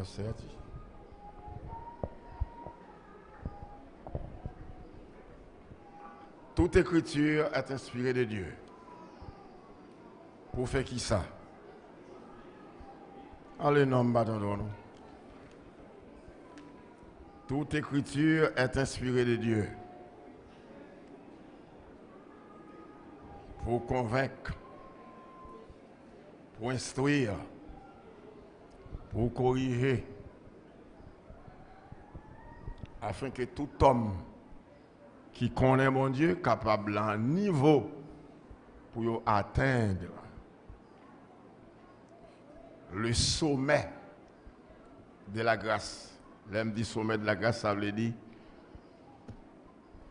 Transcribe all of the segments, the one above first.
verset. Toute écriture est inspirée de Dieu. Pour faire qui ça? Allez, non, nous. Toute écriture est inspirée de Dieu. Pour convaincre, pour instruire, pour corriger, afin que tout homme qui connaît mon Dieu capable à un niveau pour atteindre le sommet de la grâce. L'homme dit sommet de la grâce, ça veut dire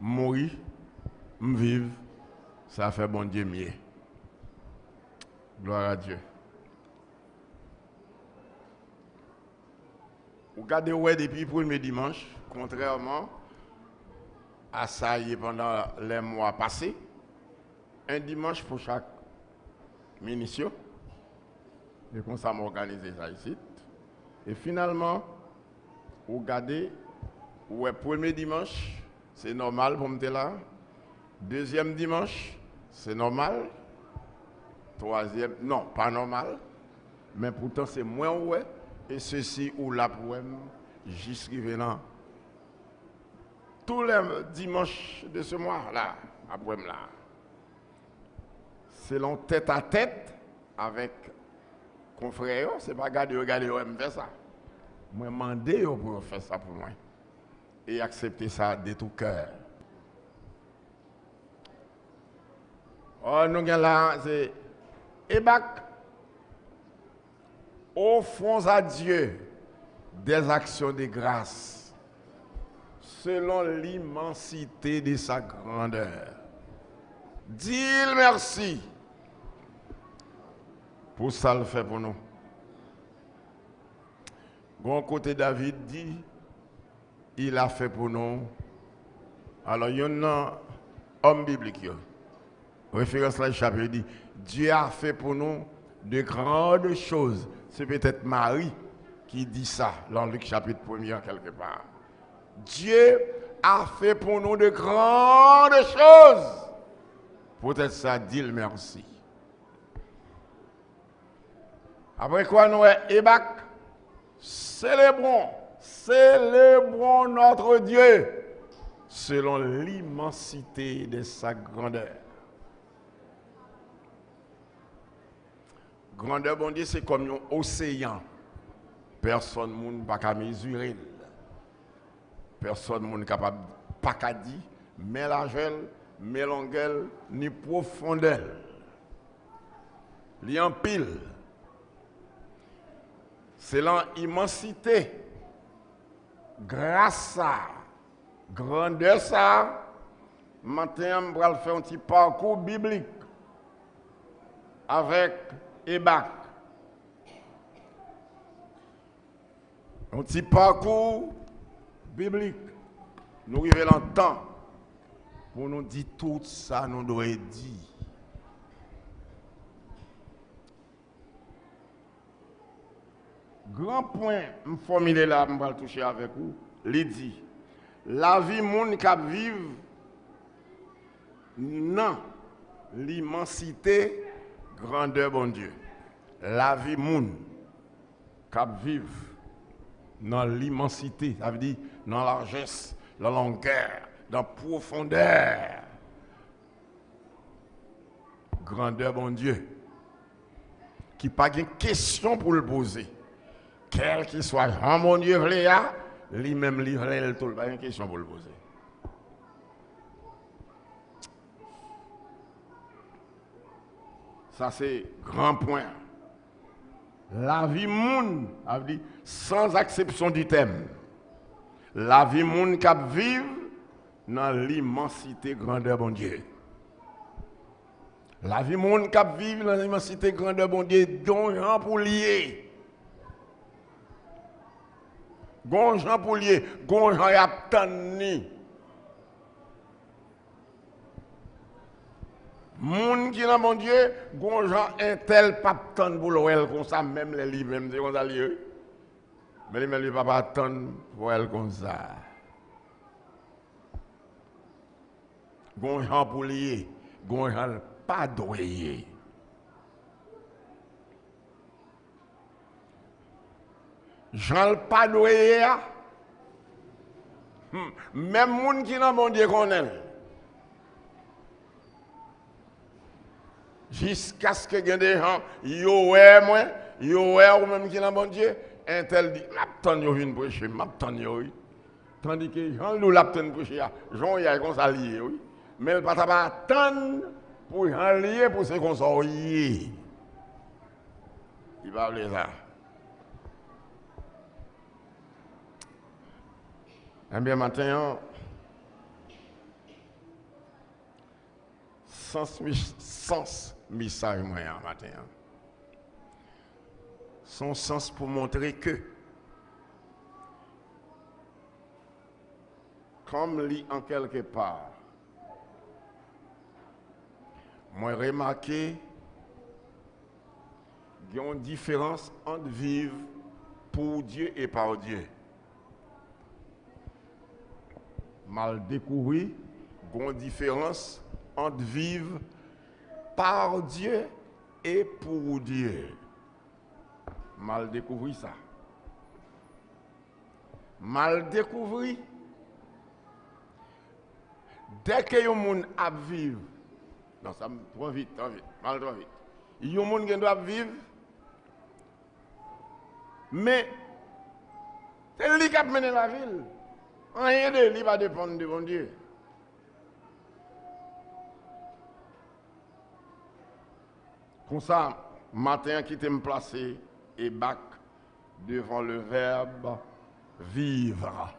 mourir, vivre, ça fait bon Dieu mieux. Gloire à Dieu. Vous regardez ouais depuis le premier dimanche, contrairement à ça pendant les mois passés, un dimanche pour chaque ministère. Et comme ça, m'organiser ça ici. Et finalement, vous regardez, ouais, premier dimanche, c'est normal pour me là. Deuxième dimanche, c'est normal. Troisième, non, pas normal. Mais pourtant, c'est moins ouais. Et ceci ou là pour j'y suis venant. Tous les dimanches de ce mois-là, après là. C'est long tête à tête avec confrères, c'est pas regarder, me faire ça. Moi, demander pour faire ça pour moi. Et accepter ça de tout cœur. Oh, nous avons là, c'est Ébac. Offrons à Dieu des actions de grâce selon l'immensité de sa grandeur. Dis-le merci pour ça le fait pour nous. Bon côté David dit, il a fait pour nous. Alors il y a un homme biblique. Référence là, le chapitre dit, Dieu a fait pour nous de grandes choses. C'est peut-être Marie qui dit ça dans Luc chapitre 1er quelque part. Dieu a fait pour nous de grandes choses. Peut-être ça dit le merci. Après quoi nous Ébac, célébrons notre Dieu selon l'immensité de sa grandeur. Grandeur, bon Dieu, c'est comme un océan. Personne ne peut pas mesurer. Personne n'est capable pas qu'à dire, mais largeur, mais longueur, ni profondeur. Il y a un pile. C'est l'immensité. Grâce à grandeur, ça, maintenant, on va faire un petit parcours biblique avec Ébac. Un petit parcours biblique. Nous arrivons dans le temps pour nous dire tout ça, nous devons dire. Grand point, me formuler là, je vais le toucher avec vous. Il dit, la vie monde qui vive non l'immensité, grandeur bon Dieu. La vie monde qui vive dans l'immensité, ça veut dire dans la largesse, la longueur, dans la profondeur. Grandeur bon Dieu. Qui n'a pas de question pour le poser. Quel qu'il soit, mon Dieu, lui-même, il tout pas de question pour le poser. Ça, c'est grand point. La vie monde, sans exception du thème. La vie monde qui vive dans l'immensité grandeur bon Dieu. La vie monde qui vive dans l'immensité grandeur bon Dieu, dont Jean pour lier. Gon Jean pour lier, gon Jean y a tanni. Moun qui dans mon Dieu, gon Jean un tel pape tan pour l'ouel comme ça même les livres même c'est comme ça lié. Mais il ne va pas attendre pour elle comme ça. Gonjan pour lier, gonjan pas d'oreiller. Jean le pas d'oreiller. Même moun qui n'a bon Dieu connaît. Jusqu'à ce que des gens, yo ouais moi, yo ouais ou même qui n'a bon Dieu, un tel dit, m'attend yo vinn prêcher, m'attend yo oui. Tandis que Jean nous l'attend prêcher, Jean y a comme ça lié oui. Mais il pas attendre pour Jean lié pour ce qu'on soit lié. Il va appeler ça. Eh bien, matin, sens message moyen matin. Son sens pour montrer que, comme lit en quelque part, moi remarqué qu'il y a une différence entre vivre pour Dieu et par Dieu. Mal découvert, il y a une différence entre vivre par Dieu et pour Dieu. Mal découvert ça. Mal découvert. Dès que les gens a vivre, non, ça trop vite, mal trop vite. Il y a des gens qui doivent vivre, mais c'est lui qui a mené la ville. Rien de lui va dépendre de mon Dieu. Comme ça, matin, qui me placer et bac devant le verbe vivre.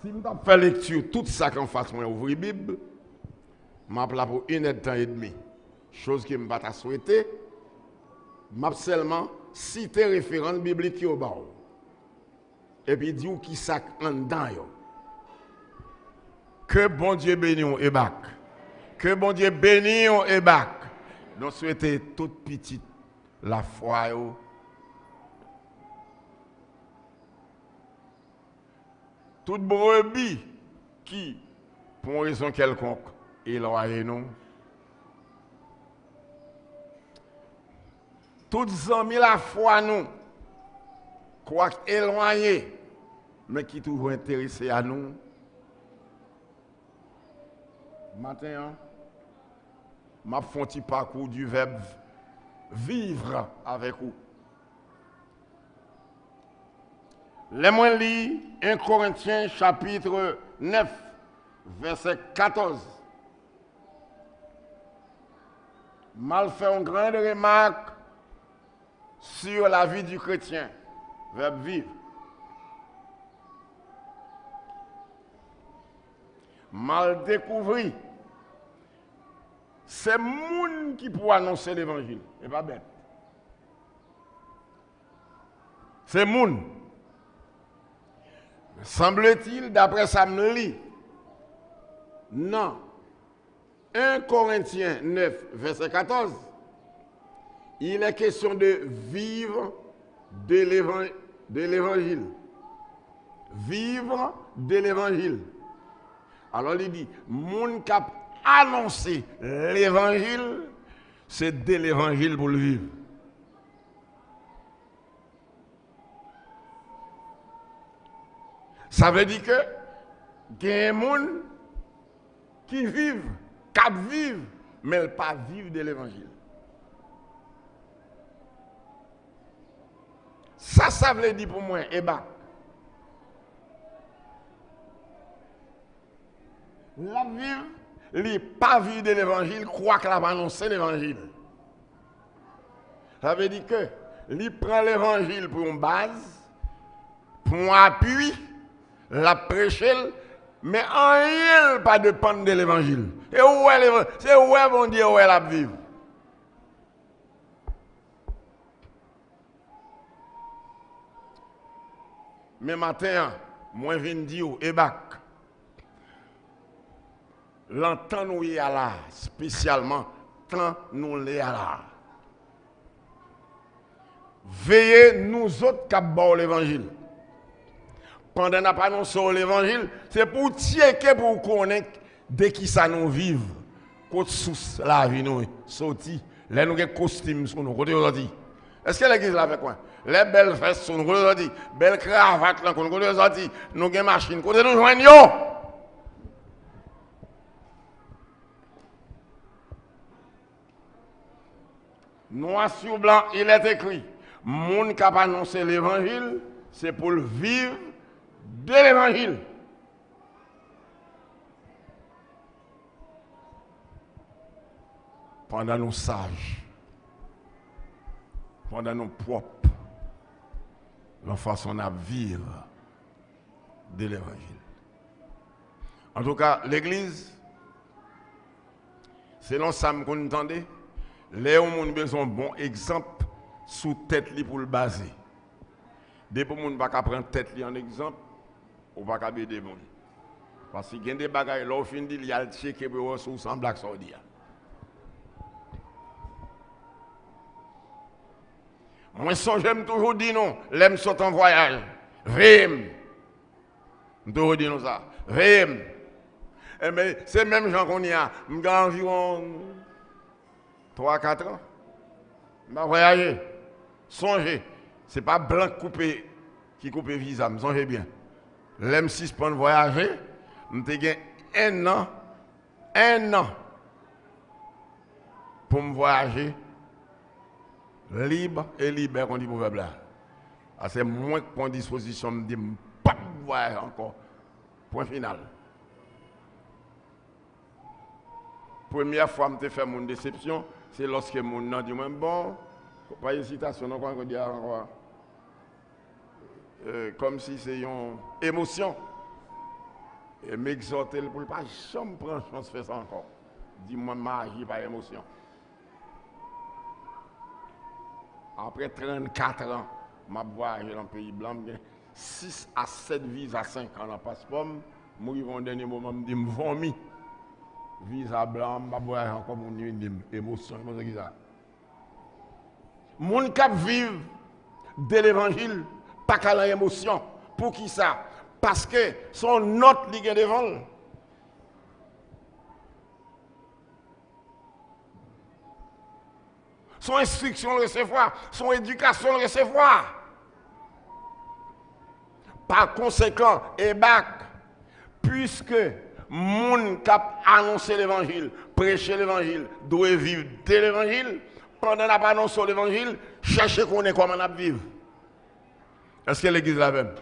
Si je fais lecture, tout ça qu'en face, moi, ouvrir la Bible, je m'appelle pour 1 heure de temps et demi. Chose que je ne vais pas souhaiter, je vais seulement citer référence biblique au bas. Et puis dire qui ça en dedans. Que bon Dieu bénisse et bac. Que bon Dieu bénisse et bac. Nous souhaitons toute petite la foi. Toute brebis qui, pour une raison quelconque, éloigne nous. Toutes amis la foi nous, quoi éloigné, mais qui toujours intéressé à nous. Matin, m'a fait un petit parcours du verbe vivre avec vous. Les moins lit 1 Corinthiens chapitre 9, verset 14. Mal fait une grande remarque sur la vie du chrétien. Verbe vivre. Mal découvert. C'est moun qui peut annoncer l'évangile. C'est pas bête. C'est moun. Semble-t-il, d'après ça me lit. Non. 1 Corinthiens 9, verset 14. Il est question de vivre de l'évangile. Vivre de l'évangile. Alors il dit, moun qui a annoncé l'évangile, c'est de l'évangile pour le vivre. Ça veut dire que il y a des gens qui vivent, mais ils ne pas vivre de l'évangile. Ça veut dire pour moi, la vivre, il pas vivre de l'évangile, croit qu'il a annoncé l'évangile. Ça veut dire que il prend l'évangile pour une base, pour un appui, la prêcher, mais en rien pas dépendre de l'évangile. Et où est l'évangile? C'est où est bon Dieu, où est la vivre? Mais matin, moi je viens dire, l'entend nous y a là, spécialement, tant nous y a là. veillez nous autres qui avons l'évangile. Pendant qu'on pas annoncé l'évangile, c'est pour checker pour connaître de qui ça nous vivons. Côté sous la vie nous sorti, là nous avons costume sur nous côté aujourd'hui. Est-ce que l'église là avec quoi? Les belles fesses sur nous côté aujourd'hui, belles cravates là côté aujourd'hui, nous avons machine côté nous joignons. Noir sur blanc, il est écrit, monde qui a annoncé l'évangile, c'est pour le vivre de l'évangile. Pendant nos sages, pendant nos propres, la façon de vivre de l'évangile. En tout cas, l'église, selon ça qu'on entendait, les gens ont besoin d'un bon exemple sous tête pour le baser. Dès pour ne pas prendre tête en exemple, on ne va pas aider les gens. Parce qu'il y a des bagages, là, au fin il y a le checker pour voir si sans blague saudi. Moi, j'aime toujours dire non, l'aime saute en voyage. Veille. Je toujours dire non ça. Veille. Mais c'est même gens qu'on y a. J'ai environ 3-4 ans. Je vais voyager. Songez. Ce n'est pas blanc coupé qui coupe le visa. Songez bien. L'aime 6 pour voyager. J'ai 1 an. 1 an. Pour me voyager. Libre et libère, on dit pour là. C'est moins que pour disposition, je me dis, pas de voyage encore. Point final. Première fois que je fais mon déception, c'est lorsque mon nom dit, bon, pas une citation, non, qu'on dit encore. Comme si c'est une émotion. Et m'exhorter pour ne pas jamais prendre chance de faire ça encore. Dis-moi, magie par émotion. Après 34 ans, je voyage dans le pays blanc, 6 à 7 visas à 5 ans dans le passeport. Je suis au dernier moment, je me dis, je vomis. Visa blanc, je voyage encore pour une émotion. Les gens qui vivent de l'évangile, pas qu'à l'émotion. Pour qui ça? Parce que son note ligue devant. Son instruction le recevoir, son éducation le recevoir. Par conséquent, puisque moun qui a annoncé l'évangile, prêché l'évangile, doit vivre de l'évangile, pendant la annonce l'évangile, cherchez qu'on est comment on a vivre. Est-ce que l'église la même?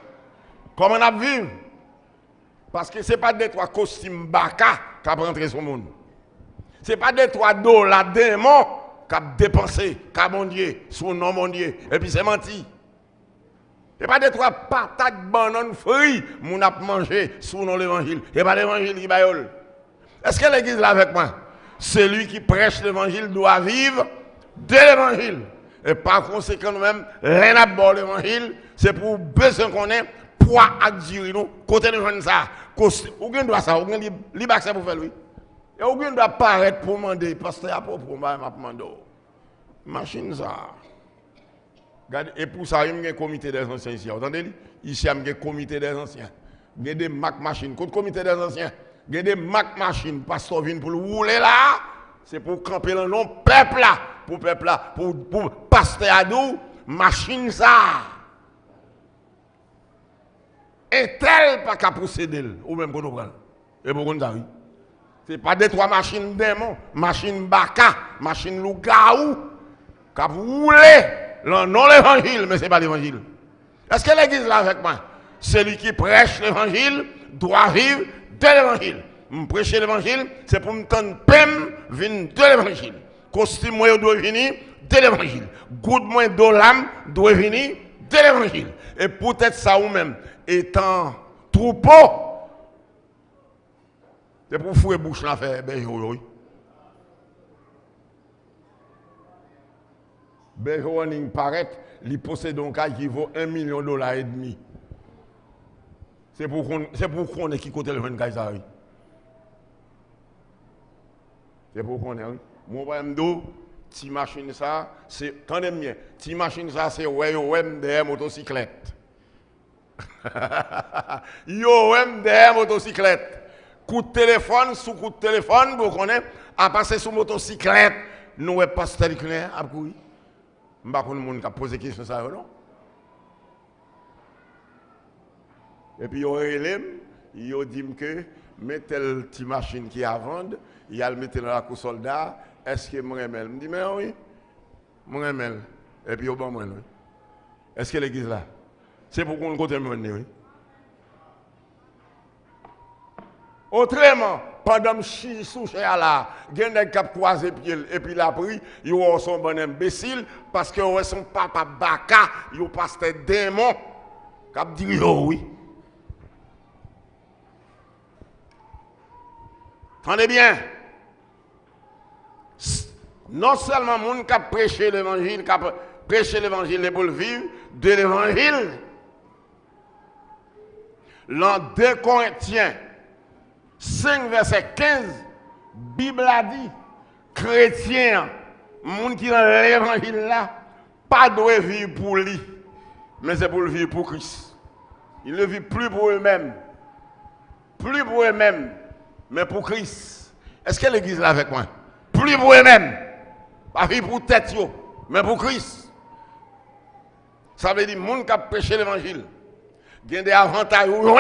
Comment on a vivre? Parce que ce n'est pas des 3 costumes baka qui a rentré sur le monde. Ce n'est pas des 3 dollars démons qui a dépensé, qui a mon Dieu, son nom mon Dieu, et puis c'est menti. Ce n'est pas des 3 patates bananes frites qu'on a mangé sous l'évangile. Ce n'est pas l'évangile qui baille. Est-ce que l'église est là avec moi? Celui qui prêche l'évangile doit vivre de l'évangile. Et par conséquent, nous-mêmes, l'un l'évangile, c'est pour besoin qu'on ait poids à dire nous, côté de nous ça. Ou bien doit ça, ou bien libre accès pour faire lui. Et ou bien doit paraître pour demander, parce que à propos, m'a demandé. Machine ça. Et pour ça, il y a un comité des anciens ici. Vous entendez? Ici, il y a un comité des anciens. Il y a des Mac machines. Contre comité des anciens, il y a des Mac machines. Pasteur vient pour le rouler là. C'est pour camper le nom peuple là. Pour peuple là. Pour pasteur Adou, machine ça. Et tel pas qu'à procéder. Ou même qu'on nous prend. Et pourquoi nous avons? Ce n'est pas des 3 machines démons. Machine baka, machine lougaou. Qui a roulé. Non, l'évangile, mais ce n'est pas l'évangile. Est-ce que l'église est là avec moi? Celui qui prêche l'évangile doit vivre de l'évangile. Prêcher l'évangile, c'est pour me tendre pème, venir de l'évangile. Costume moi doit venir de l'évangile. Goutte moi de l'âme doit venir de l'évangile. Et peut-être ça ou même, étant troupeau, c'est pour fouer bouche là faire oui. Bejoning paraît, il possède un cas qui vaut $1 million et demi. C'est pour qu'on ait qui côté le 24 ça. C'est pour qu'on ait. Moi, je Ti machine ça, c'est, tendez bien, ti machine ça, c'est ouais, derrière motocyclette. Yo, derrière motocyclette. Coup de téléphone, sous coup de téléphone, vous connaissez, à passer sous motocyclette, nous ne pas pasteur Claire, à courir. Je ne sais pas si quelqu'un qui a posé des questions, non? Et puis, il a dit que, mettez le petit machine qui est à vendre, il a le mettre dans la cour soldat, est-ce que je remets? Je me dis, mais oui, je remets. Et puis, il a dit, est-ce que l'église là? C'est pour qu'on côté mener, oui. Autrement, pendant que je suis sous là, il y a des gens qui croisent pied et puis la pris, ils sont bon imbéciles parce que son papa Baka, ils passent des démons qui disent oui. Entendez bien. Non seulement les gens qui prêchent l'évangile, pour le vivre de l'évangile. L'an 2 Corinthiens 5, verset 15, Bible a dit, chrétiens, gens qui dans l'évangile là, pas doivent vivre pour lui, mais c'est pour le vivre pour Christ. Ils ne vivent plus pour eux-mêmes, mais pour Christ. Est-ce que l'église est là avec moi? Plus pour eux-mêmes, pas vivre pour tête, mais pour Christ. Ça veut dire, les gens qui prêchent l'évangile, il y a des avantages, ils sont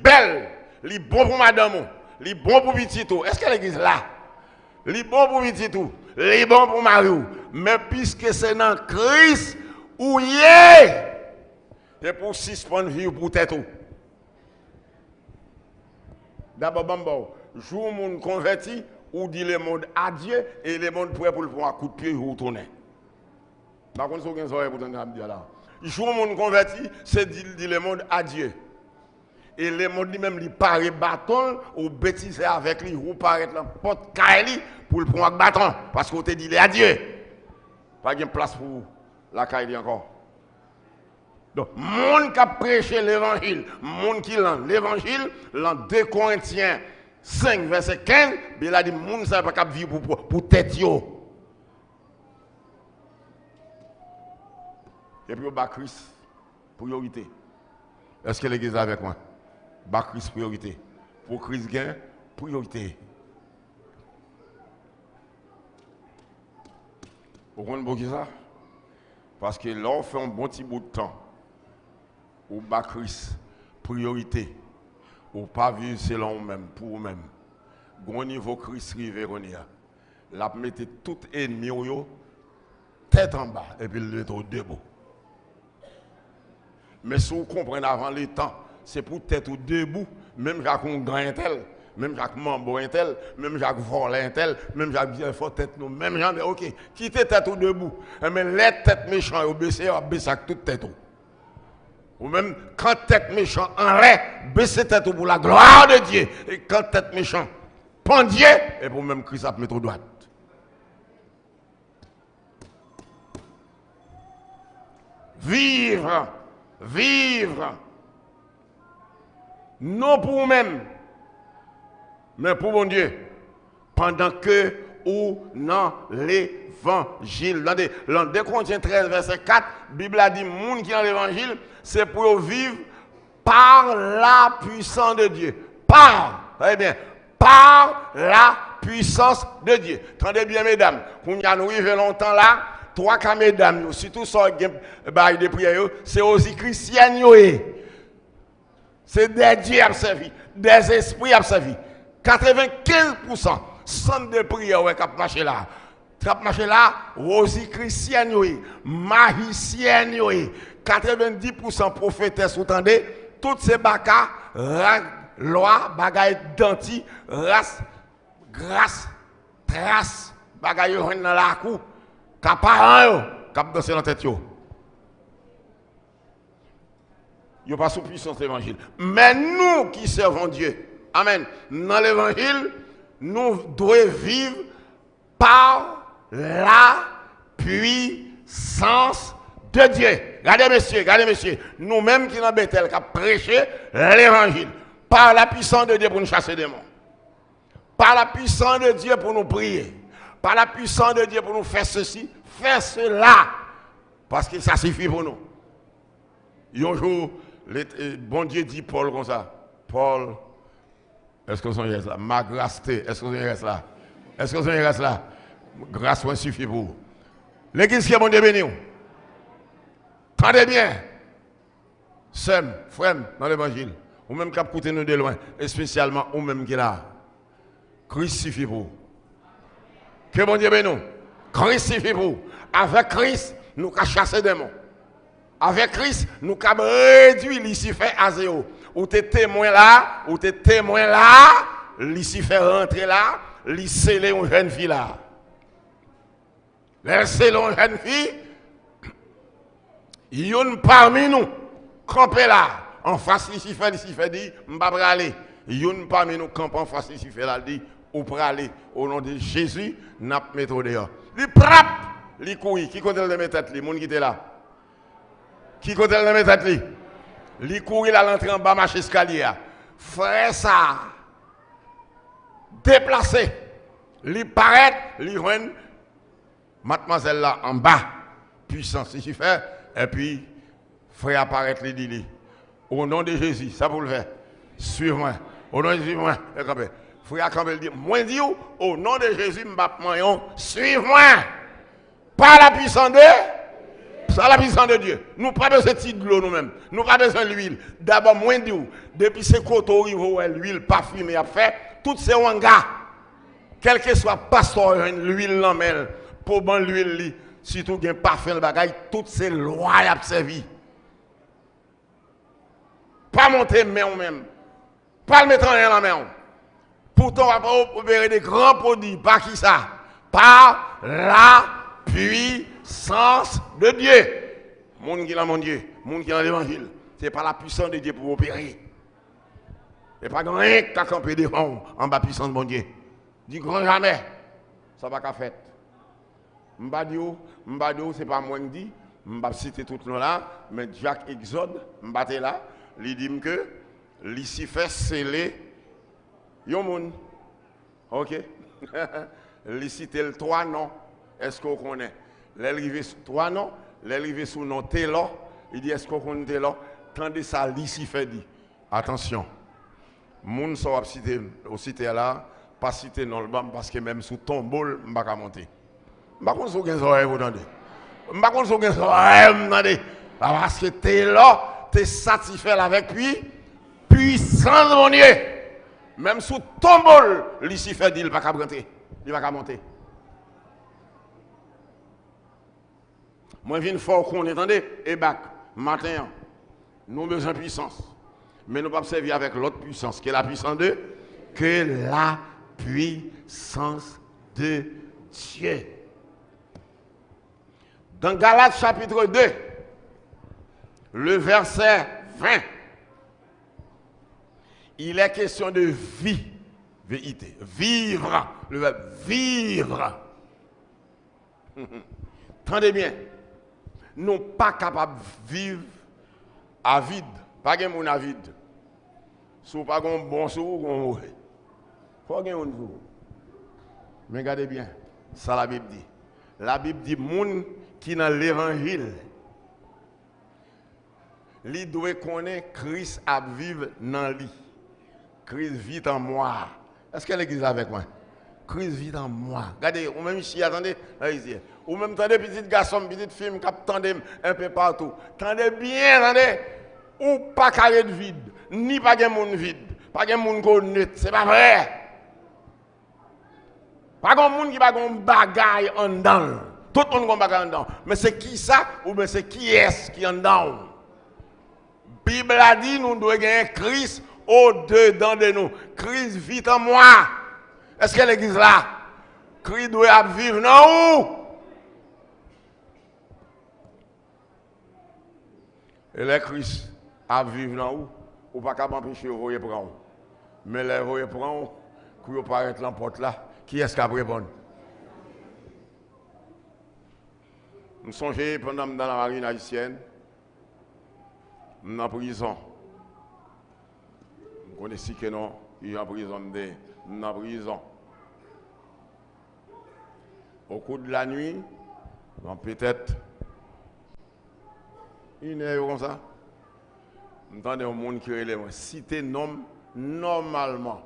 belles. Li bon pour madame, li bon pour petit tout. Est-ce que l'église là? Li bon pour petit tout, li bon pour Mario. Mais puisque c'est dans Christ où y est, c'est pour suspendre vie pour tête. D'abord, jour mon converti, ou dit le monde adieu et le monde prêt pour le prendre un coup de pied ou retourner. Par contre, ce qu'on a pour dire là. Jour mon converti, c'est dit le monde adieu. Et les gens lui-même lui paraît bâton ou bêtiser avec lui ou paraît dans porte caille pour le prendre bâton parce qu'on te dit adieu. Pas de place pour la caille encore. Donc monde qui a prêché l'évangile, monde qui l'a l'évangile, dans 2 Corinthiens 5 verset 15, il a dit monde ça pas capable vivre pour tête yo. Et puis au bas Christ priorité. Est-ce que l'église est avec moi? Bas Christ priorité. Pour Christ gain, priorité. Vous comprenez ça? Parce que là, on fait un bon petit bout de temps. Ou bas Christ, priorité. Ou pas vivre selon vous-même, pour vous-même. Au niveau Christ rivé, la mettez tout ennemi, tête en bas, et puis le debout. Mais si vous comprenez avant le temps, c'est pour tête ou debout, même Jacques on grand tel, même Jacques Mambo tel, même Jacques Volant tel, même Jacques bien fort tête nous, même Jean, ok, quittez tête ou debout, mais les têtes méchantes au baisser, on baisse toute tête. Ou même quand tête méchant en l'air, baissez tête pour la gloire de Dieu, et quand tête méchant pendier, et pour même Christ à mettre au droite. Vivre, non pour vous-même, mais pour mon Dieu, pendant que ou dans l'évangile. Dans 2 Corinthiens 13, verset 4, la Bible a dit, les gens qui ont l'évangile, c'est pour vivre par la puissance de Dieu. Par la puissance de Dieu. Attendez bien, mesdames, quand nous arrivons longtemps là, 3 mesdames, surtout sur les prières, c'est aussi chrétiennes. C'est des dieux servi, des esprits servi. 95% centre de prière qui a marché là. Cap marché là, aussi chrétiennes, magiciennes, 90% prophétesses, vous entendez? Toutes ces baka, loi, bagaille d'anti, race, grâce, trace, bagaille dans la cour, caparan, cap danser dans la tête. Il n'y a pas sous puissance l'évangile. Mais nous qui servons Dieu, amen, dans l'évangile, nous devons vivre par la puissance de Dieu. Regardez messieurs, nous-mêmes qui sommes Bethel, qui avons prêché l'évangile, par la puissance de Dieu pour nous chasser des démons, par la puissance de Dieu pour nous prier, par la puissance de Dieu pour nous faire ceci, faire cela. Parce que ça suffit pour nous. Un jour, bon Dieu dit Paul comme ça. Paul, est-ce que vous êtes là? Ma grâce, est-ce que vous êtes là? Est-ce que vous êtes là? Grâce moi suffit pour vous. L'église qui est bon Dieu béni. Tendez bien. Sem, frère, dans l'évangile. Ou même qui a écouté nous de loin. Et spécialement, ou même qui est là. Christ suffit pour vous. Que bon Dieu béni. Christ suffit pour vous. Avec Christ, nous avons chassé des démons. Avec Christ, nous avons réduit Lucifer à zéro. Ou t'es témoin là, ou t'es témoin là, Lucifer rentre là, il scellé une jeune fille là. Il scellé une jeune fille, il y a une parmi nous, campé là, en face Lucifer dit, m'pa aller. Il y a une parmi nous, campé en face Lucifer là, dit, ou pour aller, au nom de Jésus, n'a pas mis dehors. Il frappe, il couille, qui compte le mettre les monde qui était là. Qui compte le mettre les il courir à l'entrée en bas marche escalier. Frère ça. Déplacé. Il paraît, il joint mademoiselle là en bas. Puissance si fait et puis frère apparaît il dit au nom de Jésus, ça pour le faire. Suivez-moi. Au nom de Jésus, moi. Frère Campbell dit moi dis au nom de Jésus m'bap moyon, suivez-moi. Par la puissance de ça la puissance de Dieu. Nous pas besoin de de l'eau nous-mêmes. Nous pas besoin de l'huile. D'abord, moins de depuis ces coteaux où l'huile parfumée a fait, toutes ces wangas, quel que soit pasteur, l'huile l'emmène, pour ban l'huile, surtout qu'il y a un parfum, toutes ces lois à servi. Pas monter main ou même. Pas le mettre en rien la main. Pourtant, on va opérer des grands produits. Par qui ça? Par la puissance de Dieu. Monde qui est mon Dieu, monde qui est dans l'évangile, ce n'est pas la puissance de Dieu pour opérer. Ce n'est pas rien qui a campé devant en bas puissance de mon Dieu. Dis grand jamais, ça va qu'à faire. M'badio, ce n'est pas moi qui dis, m'ba citer tout le là, mais Jacques Exode, m'batte là, il dit que Lucifer scellé, yon moun. Ok? Il cite le 3 noms. Est-ce qu'on connaît? L'arrivée sur 3 noms, l'arrivée sur nom Taylor, il dit est-ce qu'on connaît Taylor? Tandis ça, Lucifer dit, attention, moun so cité au cité là, pas cité dans le bam parce que même sous tombeau, je ne vais pas monter. Je ne vais pas vous oreilles, vous entendez? Je ne vais pas vous oreilles, vous entendez? Parce que Taylor, tu es satisfait avec lui, puissance de mon Dieu. Même sous tombeau, Lucifer dit, il ne va pas monter. Il va pas monter. Moi, je viens fort qu'on entendez, et bac, matin, nous avons besoin de puissance. Mais nous ne pouvons pas servir avec l'autre puissance, qui est la puissance de que la puissance de Dieu. Dans Galates chapitre 2, le verset 20, il est question de vie, vérité, vivre, le verbe vivre. Entendez bien. Nous pas capables de vivre à vide. Pas de monde à vide. Si vous pas un bon sou, vous mauvais. Faut que vous. Mais regardez bien, ça la Bible dit. La Bible dit monde qui dans l'évangile, il doit connaître Christ à vivre dans lui. Christ vit en moi. Est-ce que l'église est avec moi? Christ vit en moi. Regardez, ou même ici, attendez, ici. Ou même attendez, petit garçon, petite fille, qui attendez un peu partout. Attendez bien, attendez. Ou pas carré de vide, ni pas de monde vide, pas de monde qui c'est pas vrai. Pas de monde qui va un bagaille en dedans. Tout le monde a un bagaille en dedans. Mais c'est qui ça? Ou bien c'est qui est-ce qui est en dedans? La Bible a dit, nous devons gagner Christ au-dedans de nous. Christ vit en moi. Est-ce que l'église là? Christ doit vivre non où? Et le Christ a vivre dans où? Ou pas qu'à m'empêcher de voyer prendre. Mais les voyer prendre, qui vous paraît l'emporte là, qui est-ce qui a répondre? Nous songeons pendant dans la marine haïtienne, nous en prison. Vous connaissez que non, il est en prison, nous en prison. Au cours de la nuit, bon, peut-être une heure comme ça, j'entendais un monde qui relève. Si tu nom normalement,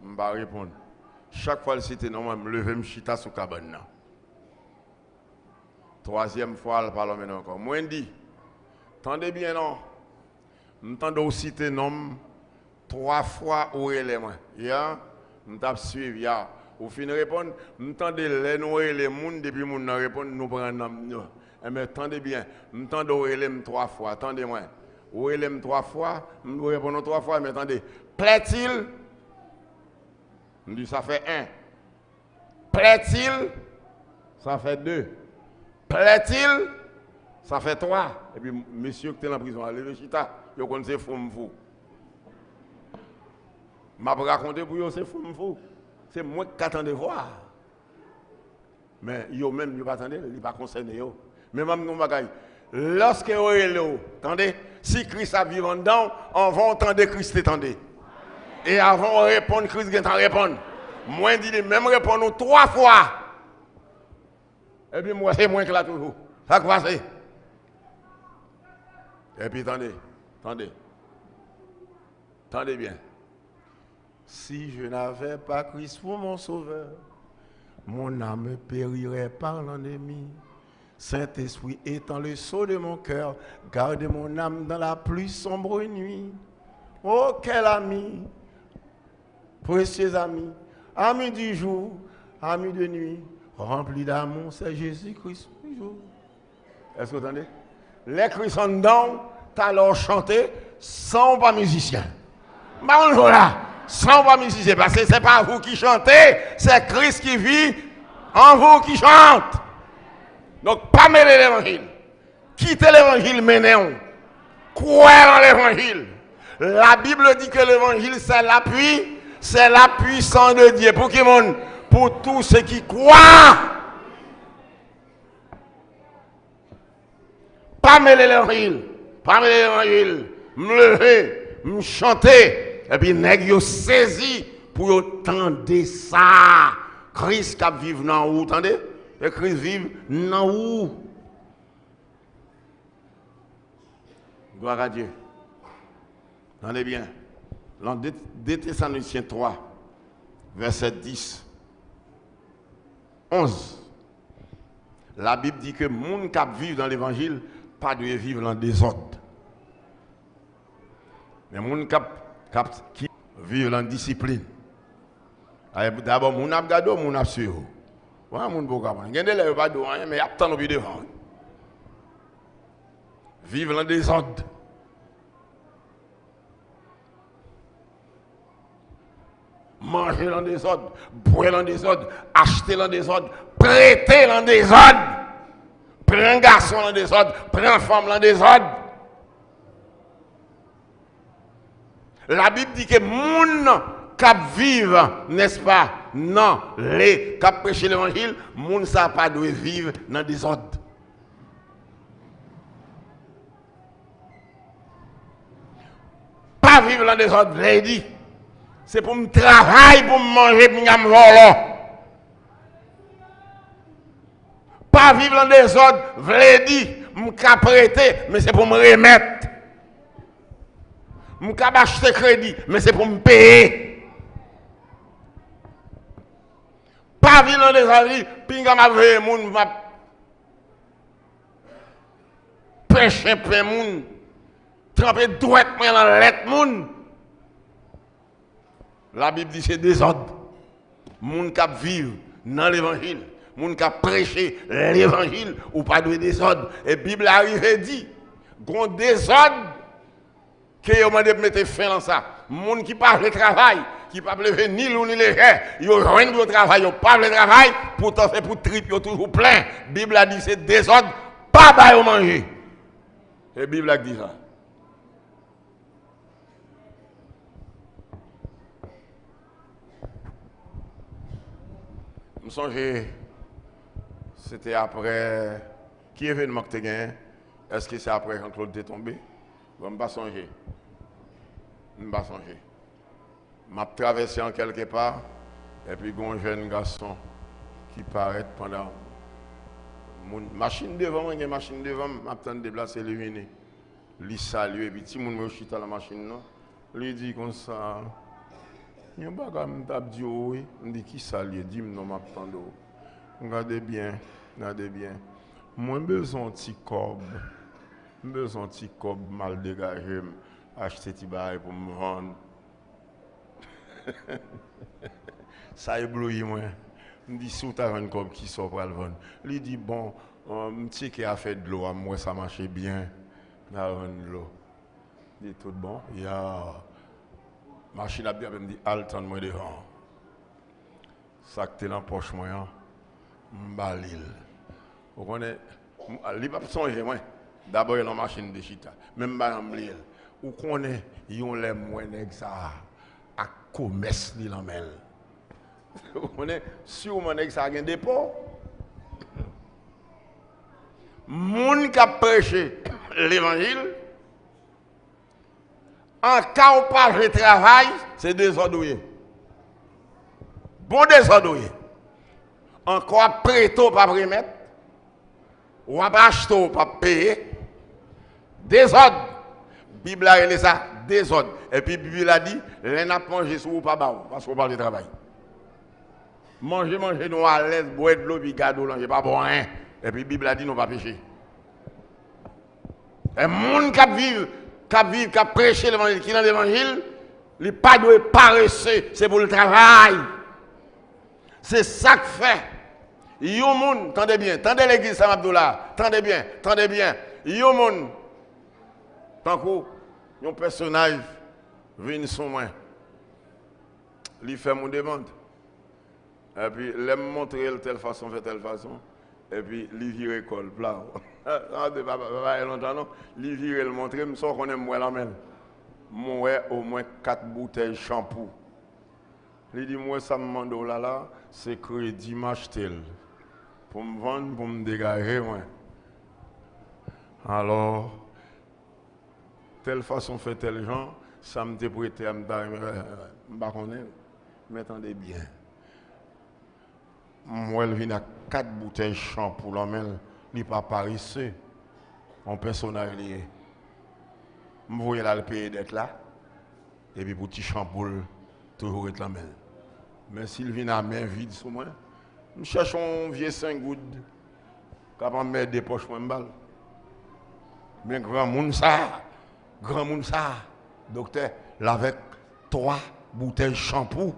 je ne vais pas répondre. Chaque fois que je cite normalement, je me lève, je chita sous la cabane. Troisième fois, elle parle maintenant encore. Moi, je dis, attendez bien, non? Je aussi citer nom 3 fois où relève. Ya, je t'ai suivi. Au fin de répondre, m'entendez les noyer les monde depuis mon répondre nous prendre mais attendez bien, m'entendez relève 3 fois, attendez-moi. Relève 3 fois, me répondre 3 fois, mais attendez. Plaît-il? Me dit ça fait 1. Plaît-il? Ça fait 2. Plaît-il? Ça fait 3. Et puis monsieur qui est en prison, allez le chita, yo connaît c'est fou. M'a raconter pour yo c'est fou. C'est moi qui attends de voir. Mais yo même yo pas attendre, il pas concerné yo. Mais même nous bagaille. Lorsque yo est là, attendez, si Christ a vivant dedans, on va entendre Christ attendez. Et avant de répondre, Christ vient répondre. Moi dit même répondre 3 fois. Et puis moi c'est moins que là toujours. Ça va passer. Et puis attendez bien. Si je n'avais pas Christ pour mon sauveur, mon âme périrait par l'ennemi. Saint-Esprit étant le sceau de mon cœur, garde mon âme dans la plus sombre nuit. Oh, quel ami, précieux ami, ami du jour, ami de nuit, rempli d'amour, c'est Jésus-Christ toujours. Est-ce que vous entendez? Les chrétiens dedans, t'as leur chanté sans pas musicien. Voilà. Sans pas musicien, parce que ce n'est pas vous qui chantez, c'est Christ qui vit en vous qui chante. Donc, pas mêler l'évangile. Quittez l'évangile, menez-vous. Croyez dans l'évangile. La Bible dit que l'évangile, c'est l'appui, c'est la puissance de Dieu. Pour qui monde? Pour tous ceux qui croient. Pas mêler l'évangile. Pas mêler l'évangile. Me lever, me chanter. Et puis, nèg yo saisi pour entendre ça. Christ qui vit dans où, attendez? Et Christ vit dans où? Gloire à Dieu. Attendez bien. Dans 2 Thessaloniciens 3, verset 10, 11. La Bible dit que les gens qui vivent dans l'évangile, pas de vivre dans le désordre. Mais les gens qui vivent dans la discipline. D'abord, mon ap gado, mon ap suivre. Voilà, mon beau gars. Il y a des gens qui ne mais attendent au devant. Vivre dans le désordre. Manger dans le désordre, boire dans le désordre, acheter dans le désordre, prêter dans le désordre. Prendre un garçon dans le désordre, prendre une femme dans le désordre. La Bible dit que les gens qui vivent, n'est-ce pas, non, les qui prêchent l'évangile, les gens ne savent pas de vivre dans le désordre. Pas vivre dans le désordre, je l'ai dit. C'est pour me travailler, pour me manger, pour me voler. Pas vivre dans le désordre, je l'ai dit. Je me prêter, mais c'est pour me remettre. Je peux acheter crédit, mais c'est pour me payer. Pas vivre dans des avis, puis je vais moun va pêcher plein moun, tremper droite dans l'être moun. La Bible dit c'est désordre. Moun qui vivent dans l'évangile, moun qui prêcher l'évangile ou pas de désordre. Et la Bible arrive et dit, grand désordre. Que vous m'avez mettre fin à ça. Les gens qui parlent de travail, qui ne parlent pas ni l'eau ni les gens, ils ont rien de travail, ils ne parlent de travail, pourtant c'est pour trip, ils sont toujours plein. La Bible a dit c'est désordre, pas de manger. Et la Bible a dit ça. Je me songe, c'était après. Qui événement que tu as gagné? Est-ce que c'est après quand Claude est tombé? Je ne vais pas songer. Je ne vais pas songer. Je traversé en quelque part, et puis un jeune garçon qui paraît pendant mon machine devant moi, une machine devant, m'attend de déplacer le mine. Lui salue et puis si mon me chita la machine non, lui dit comme ça. Il y a pas comme t'a dit oui, on dit qui salue, dit non m'attend. Regardez bien, regardez bien. Moi besoin un petit cob. Besoin un petit cob mal dégagé, acheter petit bail pour me vendre. Ça éblouit moi. Je dis, si tu as un cob qui sort pour le vendre. Lui dit, bon, un petit qui a fait de l'eau, moi ça marchait bien. Il a vendu de l'eau. Il dit, tout bon. Il y a machine à bien, il me dit, attends moi devant. Ça que tu es dans la poche, moi, m'balil. Vous connaissez, il n'y a pas songer, moi. D'abord, il y a une machine de chita. Même pas m'balil. Vous connaissez, il y a les moyens ça à commerce li l'amel. Vous connaissez, si vous m'avez ça a un dépôt, moun qui a prêché l'évangile, en cas où pas de travail, c'est désordonné. Bon désordonné. Encore prêto pas remettre, ou acheter pas payer. Désordre. Bible a relé ça, désordre. Et puis Bible a dit, l'un n'a pas mangé sur ou pas bas, parce qu'on parle de travail. Manger, nous à l'aise, boire de l'eau, puis garder l'eau, pas bon rien. Et puis Bible a dit, nous pas pécher. Et monde qui vit, qui a prêché l'évangile, qui est dans l'évangile, il n'est pas de paresseux, c'est pour le travail. C'est ça que fait. Yon moun, tendez bien, tendez l'église Sam Abdullah, tendez bien. Yon moun, tant que un personnage vient sur moi, il fait mon demande. Et puis, il me montre de telle façon, et puis, il vire l'école, plat. Il vire le montrer, je sens qu'on aime moi la main. Moi, au moins 4 bouteilles de shampoing. Il dit, moi, ça me demande là, c'est crédit m'acheter. Pour me vendre, pour me dégager, moi. Alors, telle façon fait tel gens, ça me prêté à me dire, mais attendez bien. Moi, elle vient à 4 bouteilles de shampoing, la main, il n'est pas paresseux. On personnage lié. Je voyais là le payer d'être là, et puis pour petit shampoing, toujours être la main. Mais s'il vient à main vide sur moi, je cherche un vieux 5 gouttes, capable de mettre des poches pour me balle. Mais grand monde ça, docteur, là avec 3 bouteilles de shampoing,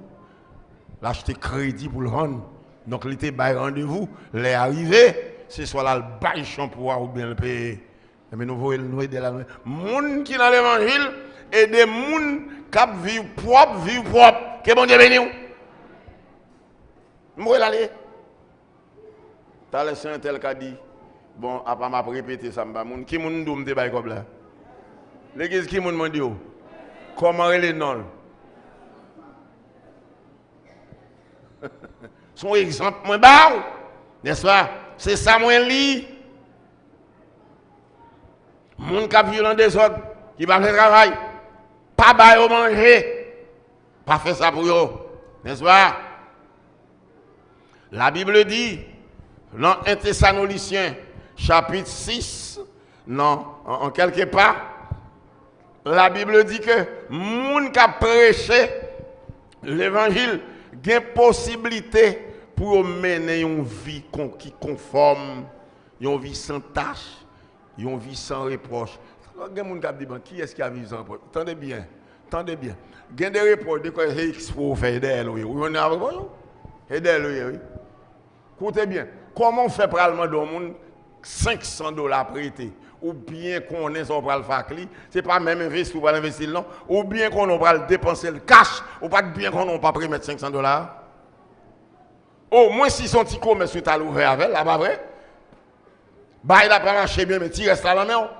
l'acheter crédit pour le rendre. Donc, il était bail rendez-vous, les arrivé, c'est soit là le bail shampoing ou bien le payer. Mais nous voyons nous aider là. Moun qui dans l'évangile et des moun qui vivent propre, que bon Dieu béni. Nous voyons aller. T'as laissé un tel qui a dit, bon, après m'a répété ça, moun qui moun doum te bail comme là. L'église qui moun m'a dit, comment elle est non? Son exemple, moi, n'est-ce pas? C'est ça, moi, lit. Moun qui a violent des autres, qui va faire travail, pas bail au manger, pas faire ça pour eux, n'est-ce pas? La Bible dit, dans 1 Thessaloniciens, chapitre 6, non, en quelque part, la Bible dit que moun qui a prêché l'évangile, il y a possibilité pour mener une vie qui conforme, une vie sans tâche, une vie sans reproche. Il y a des gens qui disent, qui est-ce qui a vécu sans reproche? Tendez bien. Il y a des reproches de quoi il faut faire aider. Vous avez un reproche? Aider. Écoutez bien, comment on fait pour demander au monde $500 prêté? Ou bien qu'on est sur le facli, ce n'est pas même investir ou pas investir, non. Ou bien qu'on va dépenser le cash, ou pas bien qu'on n'a pas pris mettre $500. Au moins si son petit commerce est ouvert avec, là, pas vrai? Bah, il n'a pas marché bien, mais tu restes là, la main.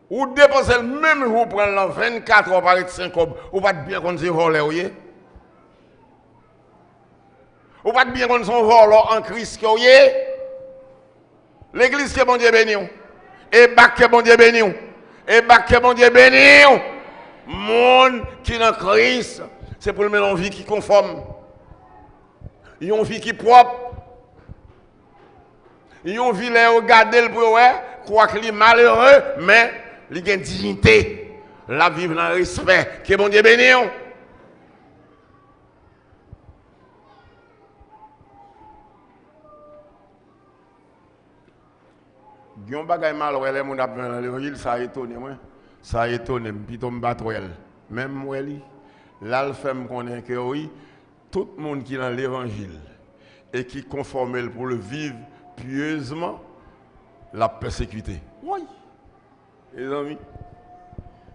Ou dépenser le même jour, prendre 24 heures par 5 euros, ou pas bien qu'on se vole, oui. Ou pas bien qu'on se vole en crise, oui. L'église que bon Dieu béni. Et que bon Dieu béni. Que bon Dieu béni. Monde qui est dans Christ, c'est pour le mettre en vie qui conforme. Une vie qui est propre. Ils ont vu les regarder le progrès, croient qu'il est malheureux, mais il a une dignité. La vivre dans le respect. Que bon Dieu bénisse. Il y a un bagage malheureux, les gens dans l'évangile, ça a étonné moi. Ça a étonné, puis je me battre. Même moi, là, le fait me connaître que oui, tout le monde qui est dans l'évangile et qui conforme pour le vivre pieusement, la persécuté. Oui. Les amis.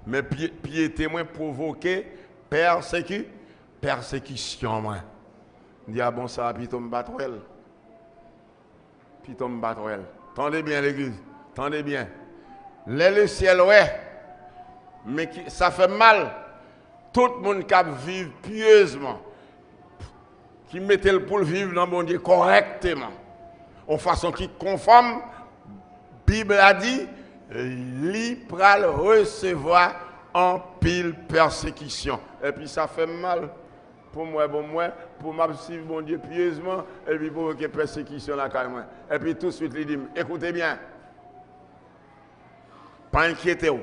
Mais piété, moi, provoquer persécution, moi. Je dis, ah bon, ça, puis je me battre. Puis je me battre. Tendez bien l'église, tendez bien. Le ciel, ouais, mais ça fait mal. Tout le monde qui vit pieusement, qui mettait le pour vivre dans mon Dieu correctement, en façon qui conforme, Bible a dit, li pral recevoir en pile persécution. Et puis ça fait mal pour moi, pour m'absuivre mon Dieu pieusement, et puis pour que persécution la caille moi. Et puis tout de suite, il dit, écoutez bien, pas inquiétez-vous.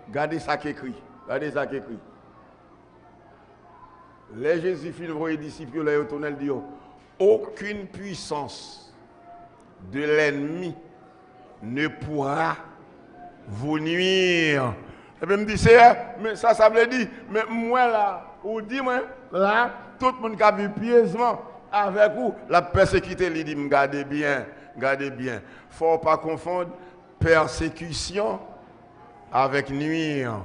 Regardez ça qui écrit. Regardez ça qui écrit. Les Jésus fit les disciples, les retournent, dit, aucune puissance de l'ennemi ne pourra vous nuire. Et puis, me dit, mais ça veut dire, mais moi là, ou dis-moi, là, tout le monde qui a vu pieusement avec vous, la persécuté, il dit, gardez bien. Faut pas confondre persécution avec nuire.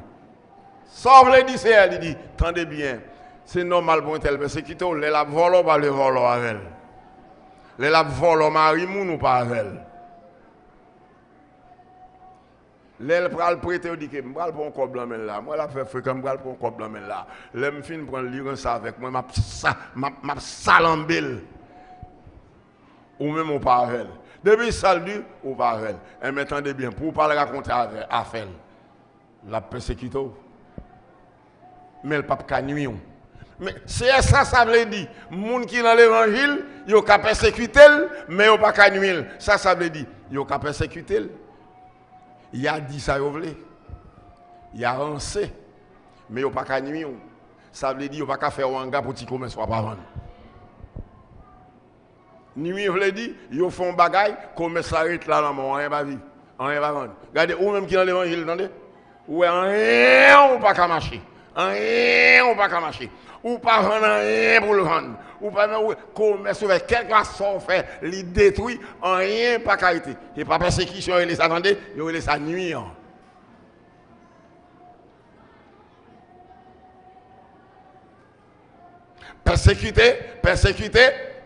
Ça veut dire, il dit, tendez bien, c'est normal pour un tel persécuté, les la volent pas le volant avec elle. Les la volent mari ou pas avec elle. L'elle pral prêter dit que m'pral pour un cop blanc là moi la fait fréquent m'pral pour un cop blanc là l'aime fin prendre lire ça avec moi m'a salambel ou même au pavel depuis ça dit au pavel et m'entendez bien pour pas le raconter avec affaire la persécuté mais le pape ka nuit mais c'est ça veut dire monde qui dans l'évangile yo ka persécuter mais yo pas ka nuire ça veut dire yo ka persécuter. Il a dit ça, il a rancé, mais il n'y a pas qu'à nuire. Ça veut dire qu'il n'y a pas qu'à faire un gars pour petit commerce, soit pas vendre. Nuire veut dire qu'ils font un bagage, commerce s'arrête là, dans mon rien va vivre, rien va vendre. Regardez, ou même qui dans l'évangile, attendez, ou rien ou pas qu'à marcher, rien ou pas qu'à marcher, ou pas vendre rien pour le vendre, ou pas commerce avec quelque façon fait, les détruit, rien pas qu'à été. Et pas persécution, il les attendez, il les a nuire. Persécuter,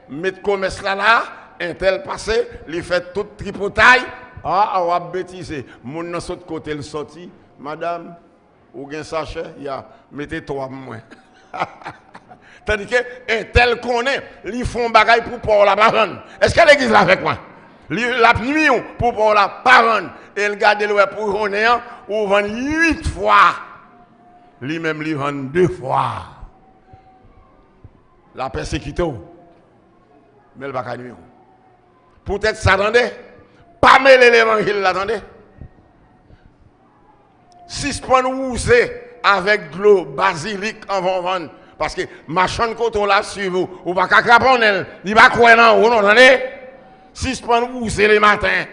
mettre commerce là, un tel passé, il fait tout tripotaille, on va bêtiser. Mon dans l'autre côté, le sorti, madame, ou gen sachet, mettez toi moins. Tandis que un tel connaît, ils font bagaille pour pour la parole. Est-ce que l'église là avec moi? La nuit pour pour la parole. Et le garde le pour honneur ou vend 8 fois. Lui-même lui vend 2 fois. La persécution. Mais le bagaille nuit. Peut-être ça attendez. Pas mêler l'évangile l'attendez. 6 points rousés avec de l'eau basilic en vendre. Parce que machin coton là sur vous, ou pas qu'à craponner, il va croire non, vous entendez? 6 points rousser le matin,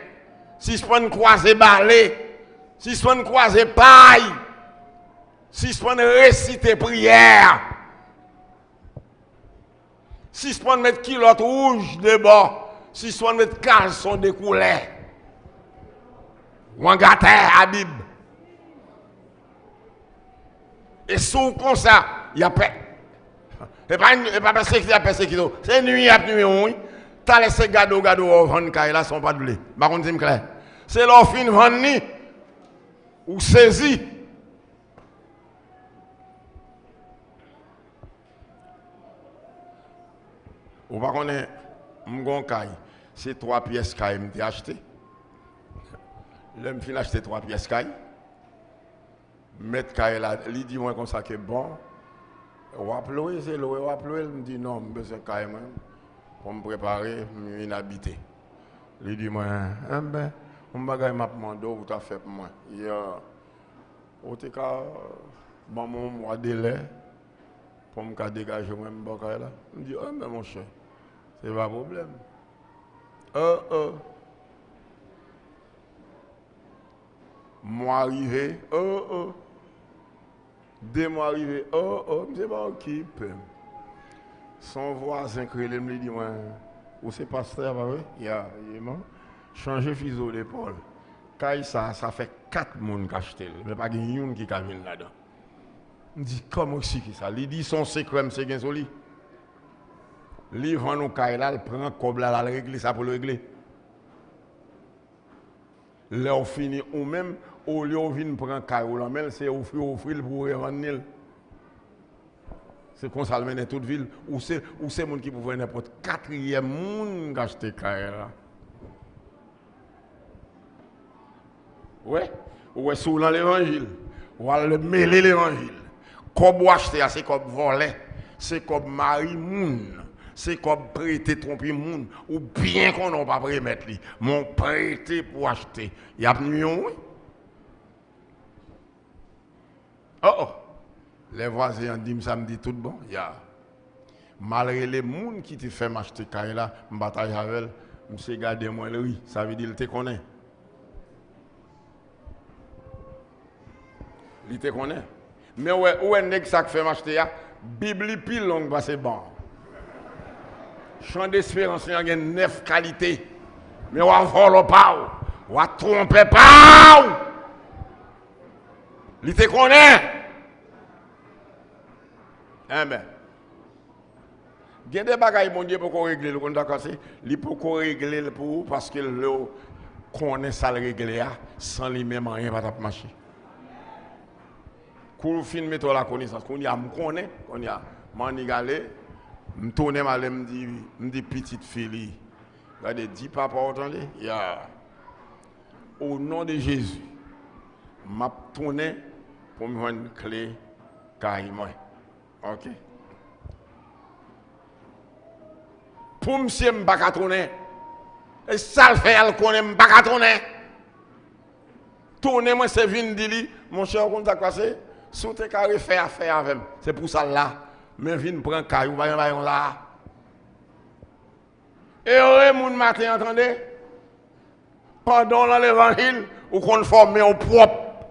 6 points croiser balai, 6 points croiser paille, 6 points réciter prière, 6 points mettre culotte rouge de bord, 6 points mettre caleçon de couleur, ou un gâteau Habib. Et sous comme ça, il y a paix. Et pas persécuté, c'est nuit à nuit, oui. T'as laissé gado au vendre, car là, sont pas de blé. Par contre, c'est clair. C'est leur fin vendre, ou saisi. Ou pas qu'on est, m'gon caille, c'est 3 pièces caille, m'ai acheté. Là, m'fin acheter 3 pièces caille. Mettre caille là, il dit moi comme ça que bon. Ou appeler, c'est l'eau, ou appeler, il me dit non, je besoin caille moi pour me préparer, m'inhabiter. Il dit moi, eh ben, on bagaille m'a demandé ou t'as fait pour moi. Au cas bon mon mois délai pour me dégager moi me bagaille là. Il dit oh mais mon cher, c'est pas problème. Moi arrivé, deux mois arrivé, je pas occupé. Son voisin qui me dit moi, ou c'est pasteur, pas vrai? Il a changé fuseau d'épaule. Quand ça fait 4 personnes qui achètent, mais pas une qui a venir là-dedans. Je dis comment c'est que ça? Il dit son secret, c'est bien soli. Il vend nos cailles là, il prend comme là, il règle ça pour le régler. Là, on finit, ou même, au lieu de venir prendre caille, c'est offrir pour revendre. C'est comme ça, le toute ville. Ou c'est les gens qui peuvent n'importe quatrième monde qui achète caille là. Ouais, ou est sous l'évangile. Ou le mêler l'évangile. Comme acheter, c'est comme voler. C'est comme marier moun. C'est comme prêter tromper moun. Ou bien qu'on n'a pas remettre lui. Mon prêter pour acheter. Il y a plus oui. Oh. Les voisins disent ça me dit tout bon. Malgré les gens qui te fait m'acheter caille là, je bataille avec elle, je garder moi le oui. Ça veut dire qu'il te connaît. Il te connaît. Mais où est-ce que ça fait m'acheter là? Bible pile longue c'est bon. Chant d'espérance il y a 9 qualités. Mais on vole pas. On trompe pas. Il te connaît. Eh ben. Il y a des bagages bon Dieu pour régler le compte cassé. Il peut régler pour parce que le connaît ça le régler sans lui même rien va pas marcher. Quand fin mettre la connaissance, qu'on y a me connaît, on y a manigalé, me tourner mal me dit petite fille. Regardez dit papa entendez, au nom de Jésus. M'a tourné pour me rendre une clé carrément. OK. Pour monsieur me pas tourner. Et ça le fait elle connaît me pas tourner. Tourner moi c'est vinn dit mon cher on t'a passé. Si tu as fait affaire avec moi, c'est pour ça là. Mais viens prendre caillou, va là. Et les gens matin, entendez? Pendant l'évangile, ou qu'on forme au propre.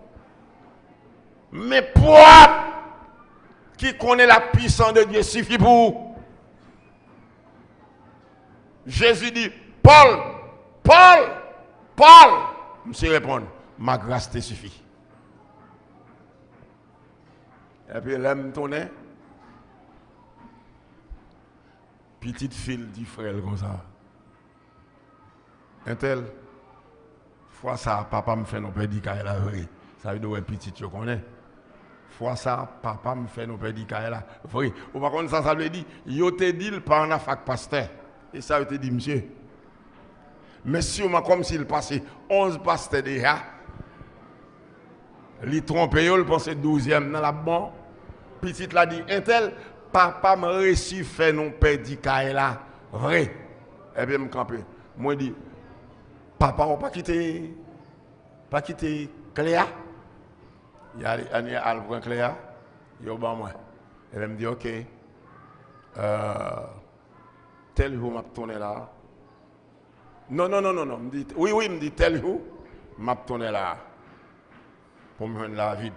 Mais propre, qui connaît la puissance de Dieu suffit pour. Jésus dit, Paul, monsieur répond, ma grâce te suffit. Et puis là, me tourne. Petite fille dit frère comme ça. Un tel, fois ça, papa me fait nos pédicales là, vrai. Ça veut dire que petite, tu connais. Fois ça, papa me fait nos pédicales là, vrai. Ou par contre, ça veut dire, yo te dit le pas en fac pasteur. Et ça veut te dire, monsieur. Mais si on m'a comme s'il passait 11 pasteurs déjà, il trompé, il pensait 12e dans la banque. Petite l'a dit, un tel, papa m'a reçu faire nos pédicales là, vrai. Et bien, me camper. Moi, je dis, papa, on pas quitter Cléa. Il y a un point Cléa. Il y a un moi. Elle me dit, ok. Tel jour, m'a tourné là. Non. Me dit, oui, me dit, tel jour, m'a tourné là. Pour me rendre la vide.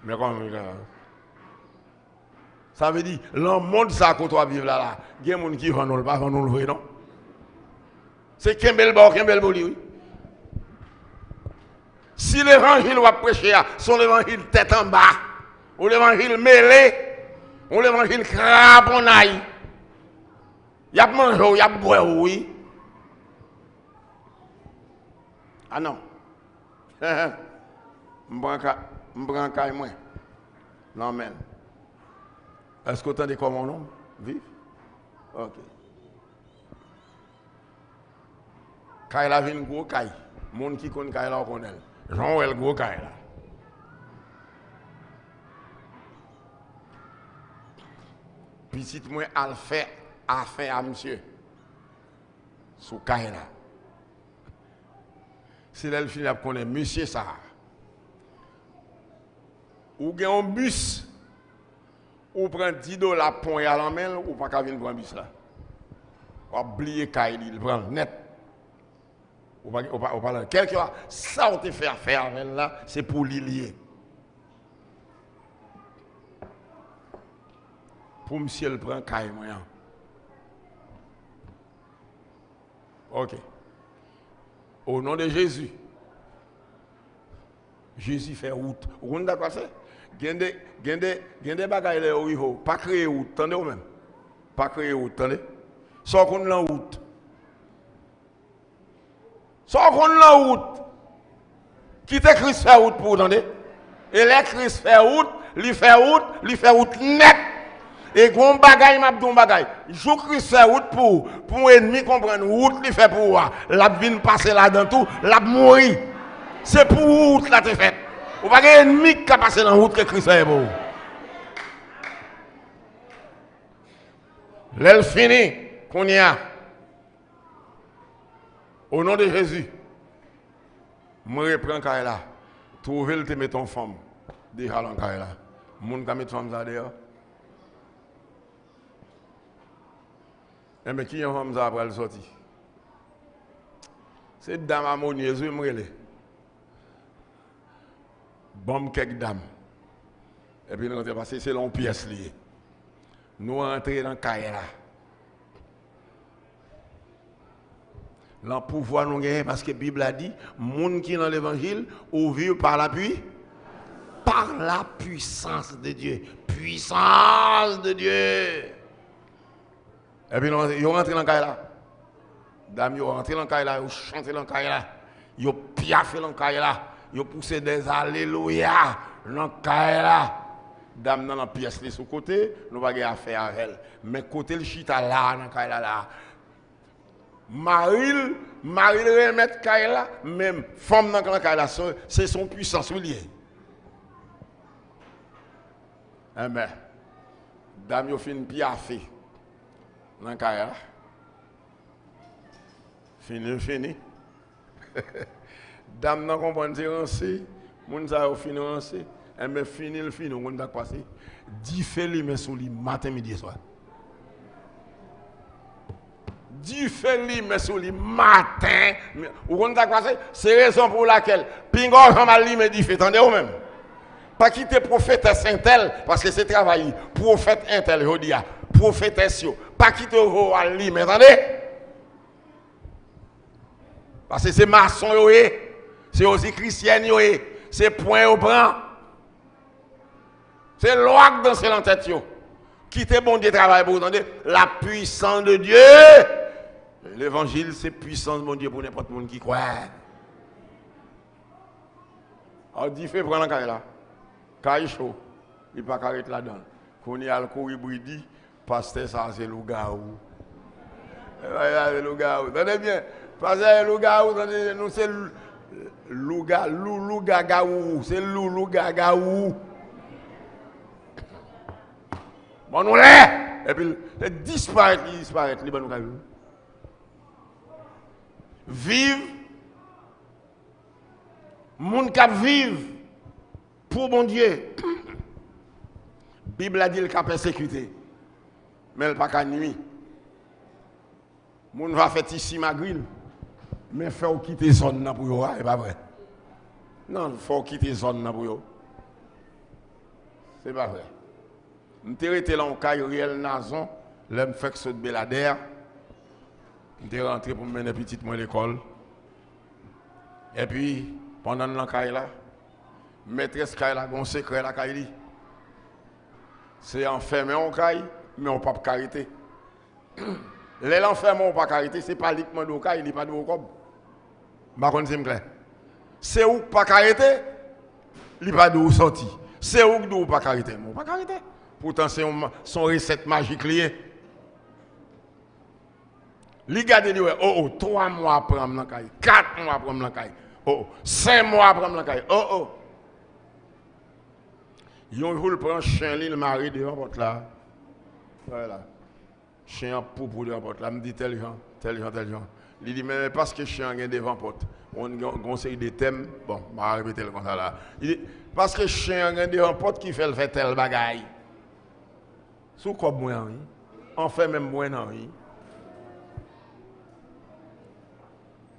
Mais comment ça veut dire, le monde ça qu'on doit vivre là, il y a des gens qui vont nous le pas, nous le voir, non? C'est Kembel Boli, oui. Si l'évangile va prêcher, son évangile tête en bas, ou l'évangile mêlé, ou l'évangile craponnaille, il y a manger, il y a boire, oui. Ah non. M'bran kay moi. Non men. Est-ce que tu as dit comment non? Vive? OK. Kay la vin gros kay. Moun qui connaît kay la connaît. Jean wel gros kay là. Petit moi al fait affaire à monsieur. sous Kaila. C'est là le film qu'on est monsieur ça. Ou gagne un bus, ou prend $10 pour y aller en main, ou pas qu'à venir prendre un bus là. Ou oublier Kaila, il prend net. Ou pas quelque chose, ça on te fait faire avec là, c'est pour l'ilier. Pour monsieur le prend Kaila moyen. OK. Au nom de Jésus. Jésus fait route. Vous comprenez quoi c'est? Gende bagaille là où pas créer route, attendez même. Pas créer route, attendez. Sans qu'on la route. Sans qu'on la route. Qui te Christ fait route pour attendez? Et les Christ fait route, lui fait route net. Et gon bagay m'a don bagay. Jou Christ fait route pour ennemi comprendre route li fait pour la vinn passer là dans tout, la mourir. C'est pour route là te fait. Ou pas ennemi qui a passé dans route que Christ fait pour. L'elle fini qu'on y a. Au nom de Jésus. Moi reprends Kaila. Trouver le te mettre en femme. Déjà dans Kaila. Moun ka mettre femme ça dehors. Mais qui est femme ça après le sorti? C'est dame harmonieuse, je me relais. Bon, quelques dames. Et puis nous avons passé, c'est l'on pièce liée. Nous entrons dans le Kaila. L'en pouvoir nous gagner parce que la Bible a dit, monde qui est dans l'évangile, ouvre par l'appui, par la puissance de Dieu. Puissance de Dieu. Et puis, ils sont rentrés dans le Kaila. Dame, ils sont rentrés dans le Kaila, ils ont chanté dans le Kaila. Ils ont piaffé dans le Kaila. Ils ont poussé des alléluia dans le Kaila. Dame, dans la pièce, les sous côté, nous n'avons pas affaire avec elle. Mais côté le chita là, dans le Kaila là. Marie remet Kaila, même femme dans le Kaila, c'est son puissance liée. Eh bien, dame, ils ont fait une piaffé. Dans le Kaila. Fini. Dame n'a comprend c'est moun sa fini rancé, mais fini le fini, on va passer. 10 feli mais sous lui matin midi et soir. 10 feli mais sous lui matin, on va passer, c'est raison pour laquelle pingo mal li mais dit fait attendez ou même. Pas quitter prophète Saint-Tel parce que c'est travail prophète intel jodia, prophète yo, pas quitter au ali mais attendez. Parce que c'est maçon, c'est aussi chrétien, c'est point au prend. C'est loi dans cette tête. Quittez bon Dieu travail pour vous entendre la puissance de Dieu. L'évangile, c'est puissance de mon Dieu pour n'importe monde qui croit. Alors, dit fait prendre la carrière là. Carrière chaud. Il n'y a pas carré là-dedans. Quand il y a le courir bridi, pasteur, ça c'est le gars. C'est le gars. Tenez bien. Parce que le gars, nous c'est Lougagaou, c'est Lougagaou. Bon, nous l'est. Et puis, il disparaît, il va nous faire. Vive, monde qui vive pour mon Dieu. La Bible a dit qu'il a persécuté, mais il n'a pas qu'à nuit. Moun va faire ici ma grille, mais il faut quitter zone là pour yo, c'est pas vrai. Non, il faut quitter zone là pour yo. C'est pas vrai. M'te été là en Riel Nazon, là me fait que ce Belader. M'te rentré pour mener petite moi à l'école. Et puis pendant l'encaille là, maîtresse caille là, gon secret la caille. C'est enfermé en caille, mais on pas carité. Les l'enfermement pas carité, c'est pas uniquement de caille, il pas de cob. Par contre c'est clair. C'est où pas carité, il pas de sorti. C'est où de pas carité, mon pas carité. Pourtant c'est son recette magique lié. Li gade li oh 3 mois après prendre la caille, 4 mois après prendre la caille. Oh 5 mois après prendre la caille. Oh. Yon jour le prend chien li le mari devant porte là. Voilà. Chien pour de la porte là, me dit tel gens. Il dit, mais parce que je suis en devant porte. On conseille des thèmes. Bon, je vais répéter le comme ça là. Il dit, parce que je suis en devant porte qui fait le fait tel bagaille. Sous quoi moi, oui? On fait même moi, non, oui?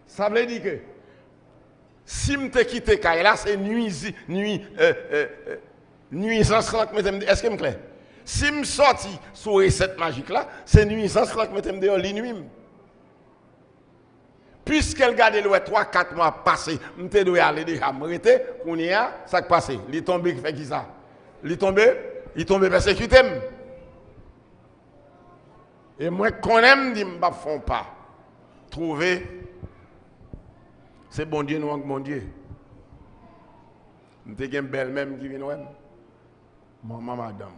Ça veut dire que si je te quitte là, c'est nuisance. Est-ce que je me clair? Si je sorti sur cette magique là, c'est nuisance là que je me dehors nuit. Puisqu'elle garde le 3-4 mois passés, je dois aller déjà m'arrêter, on y a ça qui passe. Il tombe qui fait qui ça? Il tombe persécuté. Et moi qu'on aime dit me font pas. Trouver c'est bon Dieu nous bon Dieu. Nous avons une belle même qui vient nous. Maman madame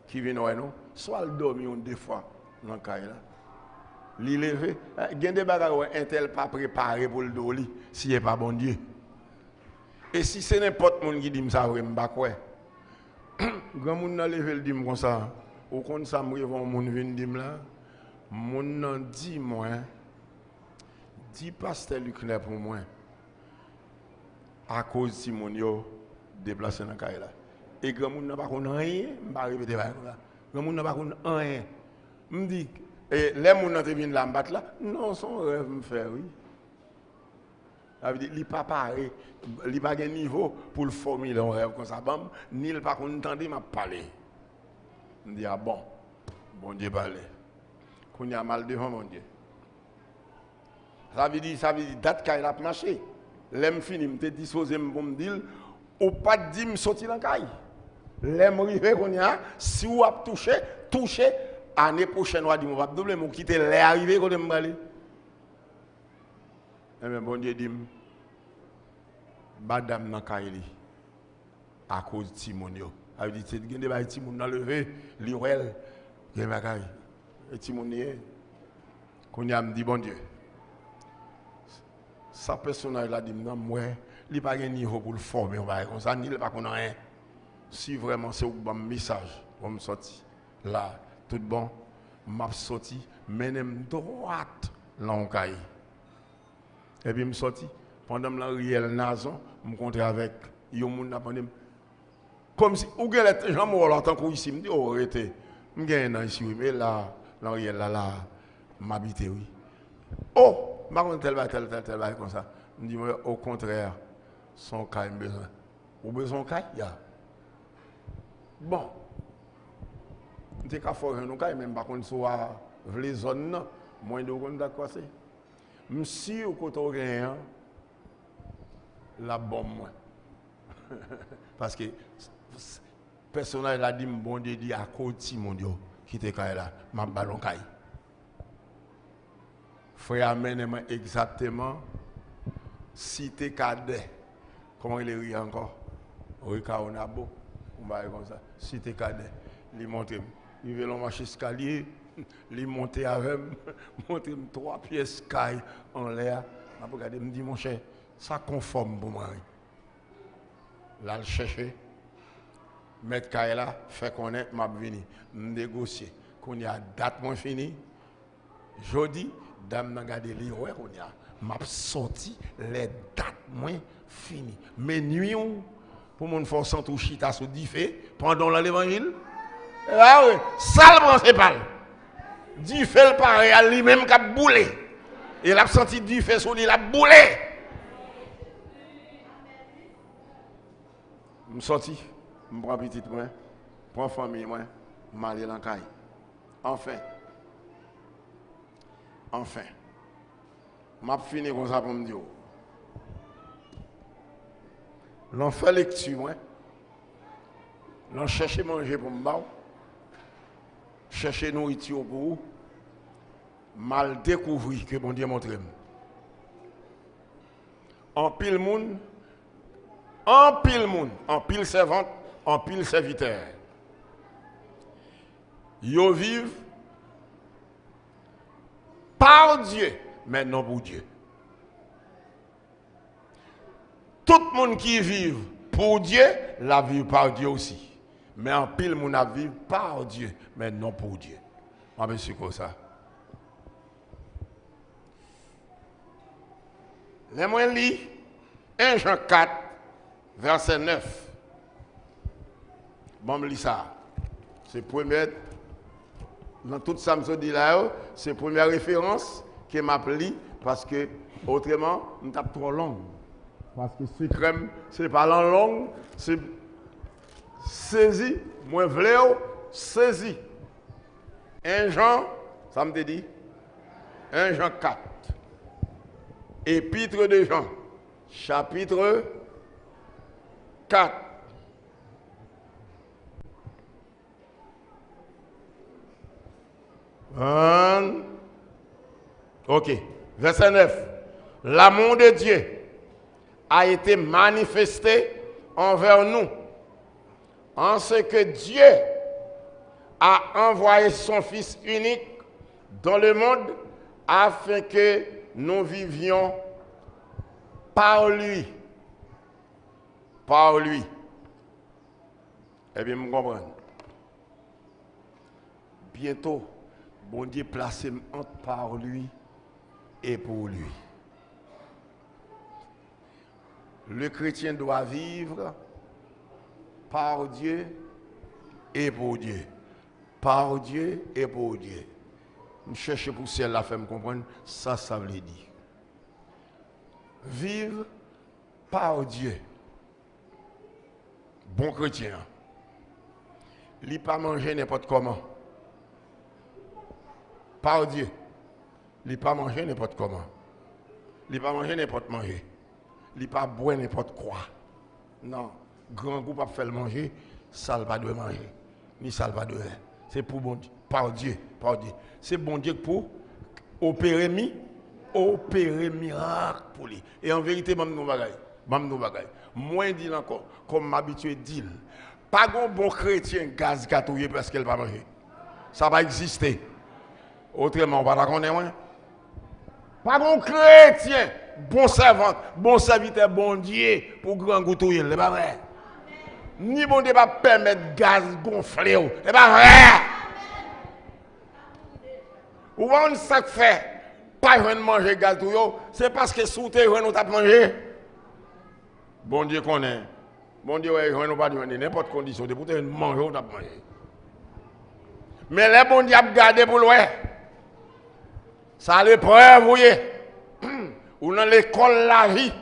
qui vient nous. Soit elle dormi deux fois dans le cas là. Li levé, il y a des bagages un tel pas préparé pour le dos si n'est pas bon Dieu. Et si c'est n'importe qui qui dit ça, je ne sais pas. Grand monde n'a levé le dit comme ça. Au compte ça, je vais venir dire là. Mon nom dit moi, dit pasteur Lucner pour moi, à cause de Simon déplacé dans le cas là. Et grand monde n'a pas rien, je ne vais pas répéter ça. Grand monde n'a pas rien. Je me dis, et les gens qui viennent là me battre là, non, son rêve me fait, oui. Ça veut dire, il n'est pas pareil, il n'a pas de niveau pour le formuler un rêve comme ça, ni il n'a pas entendu m'a parler. Je me dis, ah bon Dieu parle. Qu'on y a mal devant mon Dieu. Ça veut dire, date qu'il a marché. L'aime fini, je me disposé pour me dire, ou pas dire, me sortir dans la caille. L'aime arrivé qu'on y a, si vous avez touché, l'année prochaine, on va dire, on va doubler, on va quitter les arrivées qu'on aime aller. Eh bien, bon Dieu dit, madame n'a pas à cause de Timonio. Elle dit, c'est que Timon n'a levé, l'Irel, il y a et Timonio, qu'on y a dit, bon Dieu. Sa personnage là dit, non, moi, il n'y a pas de niveau pour le former, on va comme ça, ni le pas qu'on a rien. Si vraiment c'est un bon message, on me sorti là, tout bon, m'a sorti, menem droite l'encaille. Et puis me sorti pendant la riel Nazon, me rencontre avec yo moun appelé comme si ou gè les gens moi là tant qu'on ici me dit oh arrêtez. Me gagne ici oui mais là la riel là m'habiter oui. Oh, ma kon tel comme ça. Me dit au contraire son cas besoin. Ou besoin cas ya. Bon. T'es qu'à faire un cas même pas qu'on soit les zones moins de qu'on d'accord c'est. Si au côté rien la bombe moi. Parce que personnage a dit bon Dieu dit à côté mon Dieu qui était là m'a ballon caille. Frère amène exactement si t'es cadet comment il est ri encore Rika on a beau on va comme ça si t'es cadet il monte il veut marcher escalier il monte avec monte 3 pièces sky en l'air m'a regardé me dit mon cher ça conforme pour moi là le chercher mettre caille là fait connaître m'a venir négocier qu'on y a date moins fini jeudi dame n'a gardé li ouais qu'on y a m'a sorti les dates moins fini mais nuit pour mon force tout chita sous diffé pendant l'évangile ah oui ça le principal diffé le pareil à lui même qui a boulé il a senti diffé sur lui il a boulé me sorti me prend petite moi prend famille moi m'aller dans caille enfin m'a fini comme ça pour me dire l'on fait lecture moi l'on chercher manger pour me battre chercher nourriture pour mal découvrir que bon Dieu montre en pile monde en pile servante en pile serviteur yo vivent par Dieu mais non pour Dieu. Tout le monde qui vit pour Dieu, la vit par Dieu aussi. Mais en pile, mon a vivre par Dieu, mais non pour Dieu. Je suis comme ça. Les moins lit 1 Jean 4, verset 9. Bon, je lis ça. C'est premier, dans tout ça, je dis là, c'est la première référence que m'a pris parce que autrement, on tape trop long. Parce que ce crème, c'est pas long, c'est saisi, moins vléo, saisi. 1 Jean, ça me dit 1 Jean 4. Épître de Jean, chapitre 4. Ok, verset 9. L'amour de Dieu a été manifesté envers nous, en ce que Dieu a envoyé son Fils unique dans le monde afin que nous vivions par lui. Par lui. Eh bien, vous comprenez. Bientôt, bon Dieu placé entre par lui et pour lui. Le chrétien doit vivre par Dieu et pour Dieu. Par Dieu et pour Dieu. Je cherche pour celle la faire me comprendre, ça veut dire. Vivre par Dieu. Bon chrétien. Il ne pas manger n'importe comment. Par Dieu. Il ne pas manger n'importe comment. Il ne pas manger n'importe manger. Il ne pas boire n'importe quoi. Non. Grand groupe a fait le manger, ça ne va pas manger. Ni ça ne va pas. C'est pour bon Dieu. Par Dieu. Par Dieu. C'est bon Dieu pour opérer miracle pour lui. Et en vérité, même nous bagaille. Moins dit encore, comme m'habitué dit. Pas un bon chrétien gaz gâtouillé parce qu'elle va manger. Ça va exister. Autrement, on va la connaître. Pas un chrétien, bon servant, bon serviteur, bon Dieu, pour grand goutouiller. C'est pas vrai. Ni bon Dieu va permettre gaz gonfler. C'est pas vrai. Ou on ça fait, pas de manger gaz tout yo, c'est parce que sous tes nous t'a mangé. Bon Dieu connaît. Bon Dieu ouais, nous pas de n'importe condition, de pour te manger ou t'a mangé. Mais les bon Dieu a gardé pour l'oué. Ça le preuve, vous voyez. Ou dans l'école la vie.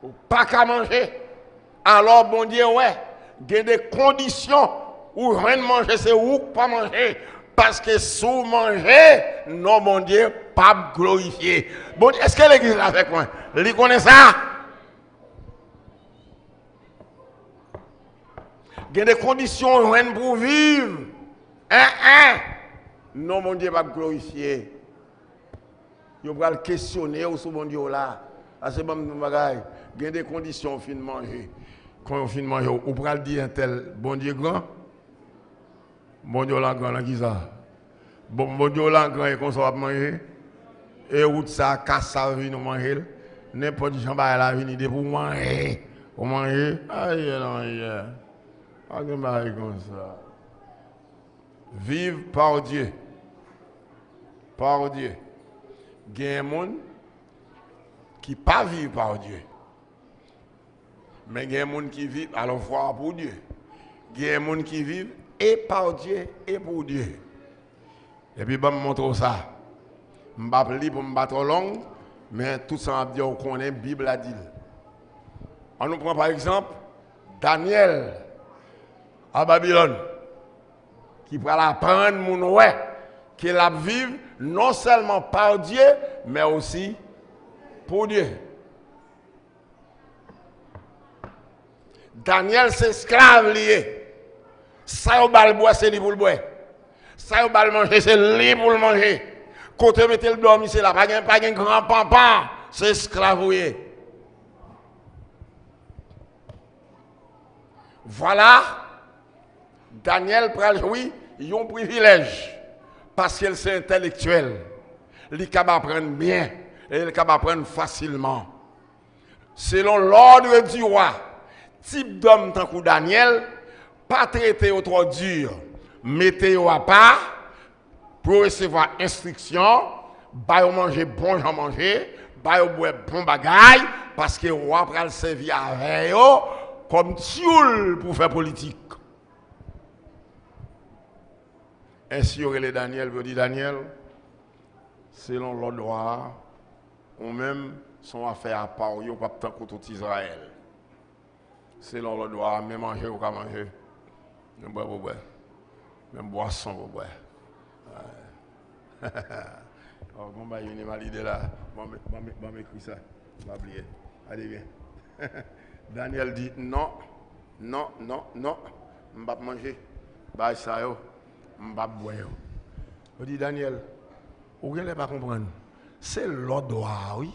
Ou pas qu'à manger. Alors bon Dieu ouais, il y a des conditions où rien manger, c'est où pas manger. Parce que sous manger, non, mon Dieu, pas glorifié. Bon, est-ce que l'église l'a fait quoi? Il connaît ça? Il y a des conditions pour vivre. Non, mon Dieu, pas glorifié. Il va le questionner ou sous mon Dieu là. C'est bon, il y a des conditions au fin de manger. Quand on fin de manger, on va le dire un tel, bon Dieu grand. Bon Dieu là grand qui ça. Bon Dieu là grand et qu'on soit manger. Et où ça casse ça vient manger. N'importe qui va la venir pour manger. Pour manger. Aïe non. Pas comme ça. Vive par Dieu. Par Dieu. Il y a des gens qui ne pas vivent par Dieu. Mais il y a des gens qui vivent à la fois pour Dieu. Il y a des gens qui vivent et par Dieu et pour Dieu. Et puis, je vais vous montrer ça. Je ne vais pas lire pour me battre long, mais tout ça, on va dire qu'on est Bible à dire. On nous prend par exemple Daniel à Babylone, qui va apprendre mon ouais, qui la vivre non seulement par Dieu, mais aussi pour Dieu. Daniel, c'est esclave lié. Ça, on va le boire, c'est lui pour le boire. Ça, on va le manger, c'est lui pour le manger. Quand on met le dormi, c'est là, pas un grand pampan, c'est esclavouillé. Voilà, Daniel pral jouir, il a un privilège, parce qu'il est intellectuel. Il est capable d'apprendre bien, et il est capable d'apprendre facilement. Selon l'ordre du roi, type d'homme tant que Daniel, pas traité au trop dur, mettez au à part, pour recevoir instruction, bah manger bon j'en manger, ba yo boire bon bagay parce que roi pral servir avec yo comme tioul pour faire politique. Ainsi aurait les Daniel veut dire Daniel selon l'ordre droit ou même son affaire à part yo pas tant contre Israël. Selon l'ordre droit même manger ou pas manger. Même boire pour boire. Même boisson pour boire. Oh, bon, bah, il y a une idée là. Bon, m'écris ça. Je vais oublier. Allez, bien. Daniel dit non, non, non, non. Je ne vais pas manger. Bah, ça, je ne vais pas boire. Je dis Daniel, vous ne pas comprendre. C'est l'ordre, oui.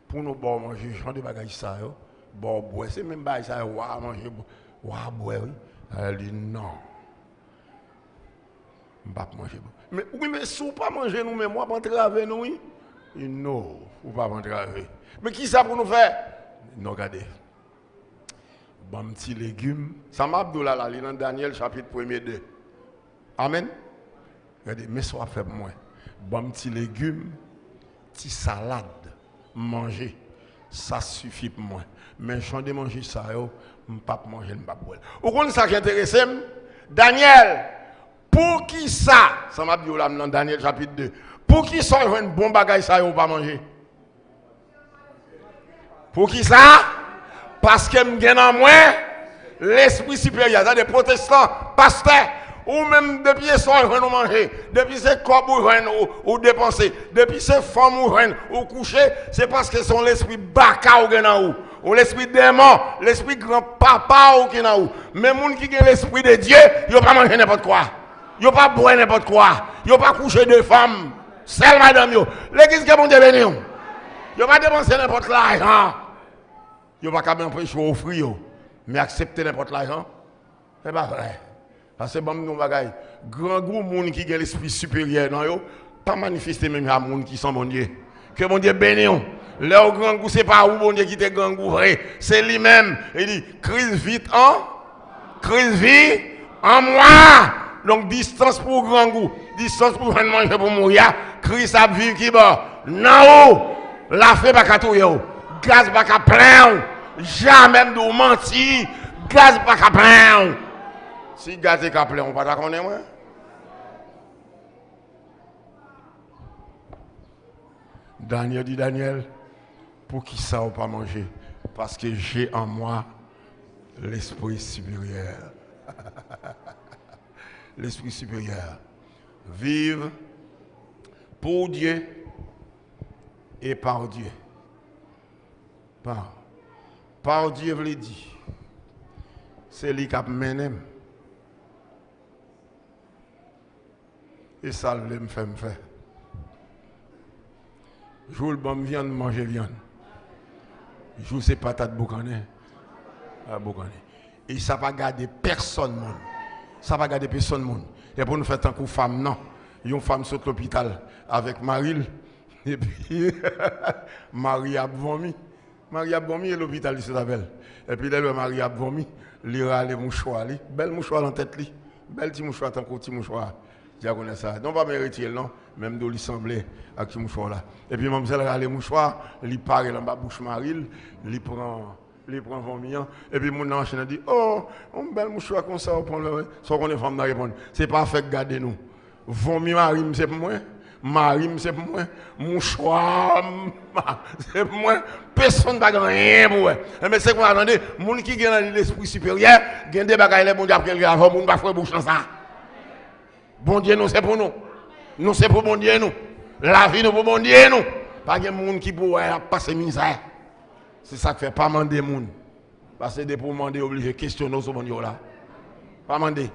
Pour nous boire manger, je ne vais pas ça. Boire, boire. C'est même pas ça, manger, boire, oui. Elle dit non. Je ne vais pas manger. Mais oui, mais si vous ne pas manger nous, mais moi, pas entraver nous, oui. Non, vous ne pas entraver. Mais qui ça pour nous faire? Non, regardez. Bon petit légumes. Ça m'a dit là, dans Daniel chapitre 1er 2. Amen. Regardez, mais soit fait moi. Bon petit légumes, petit salade, manger. Ça suffit pour moi. Mais je de manger ça, je ne peux pas manger, je ne peux pas boire. Vous comprenez ça qui est intéressant? Daniel. Pour qui ça? Ça m'a dit là dans Daniel chapitre 2. Pour qui ça, il y a un bon bagage ça, il ne pas manger? Pour qui ça? Parce que je gagne en moi l'esprit supérieur. Ça des protestants, pasteurs, ou même depuis ce soir, ils manger. Depuis ces corps ou dépenser. Depuis ces femmes ou coucher, c'est parce que son l'esprit baka ou gagne en ou l'esprit démon, l'esprit grand papa ou qui en ou. Mais les gens qui ont l'esprit de Dieu, ils ne pas manger n'importe quoi. Ils ne pas boire n'importe quoi. Ils ne pas coucher de femmes. Seul madame yo. L'église qui est bon Dieu béni. Ils ne pas dépenser n'importe l'argent. Ils ne pas même prêcher offrir. Mais accepter n'importe l'argent. Ce n'est pas vrai. Parce que bon nous bagaille. Grand monde qui a l'esprit supérieur non yo, pas manifester même à monde qui sont bon Dieu. Que bon Dieu béni. Leur grand goût c'est pas où bon Dieu qui te grand goût vrai. C'est lui-même. Il dit crise vite en crise vie en moi. Donc, distance pour grand goût, distance pour manger pour mourir, Christ a vu qui va. Non, la fée pas qu'à tout, gaz pas qu'à plein, jamais de mentir, gaz pas qu'à plein. Si gaz est qu'à plein, on ne va pas connaître, moi. Daniel dit Daniel, pour qui ça on pas manger? Parce que j'ai en moi l'esprit supérieur. L'esprit supérieur. Vive pour Dieu et par Dieu. Par Dieu, vous le dit. C'est lui qui a mené. Et ça, me fait. Joue le bon viande, manger viande. Joue ces patates boucanées. Et ça va garder personne. Ça va garder personne monde. Et pour nous faire tant que femme, non. Une femme saute l'hôpital avec Marie. Et puis, Marie a vomi. Marie a vomi et l'hôpital, il s'appelle. Et puis, là, Marie a vomi. Il a les mouchoirs. Belle mouchoir en tête. Belle petit mouchoir, tant que petit mouchoir. Je connais ça. Non, pas mériter, non. Même d'où il semblait avec ce mouchoir là. Et puis, mademoiselle a les mouchoirs. Il part dans la bouche Marie. Il prend vomiant. Et puis, mon enchaîne dit, oh, on belle mouchoir comme ça, on prend le. Soit qu'on est femme à répondre. C'est pas fait garder nous. Vomi Marie, c'est pour moi. Marie, c'est pour moi. Mouchoir, c'est pour moi. Personne ne va rien pour moi. Mais c'est qu'on a demandé, les gens qui ont l'esprit supérieur, qui ont des bagages, les gens qui ont avant, les gens qui ont bouche dans ça. Bon Dieu, nous, c'est pour nous. Nous, c'est pour bon Dieu, nous. La vie, nous, pour bon Dieu, nous. Pas de gens qui pourraient passer misère. C'est ça qui fait pas demander les gens. Parce que pour demander, obligé de questionner ce bon Dieu là. Pas demander.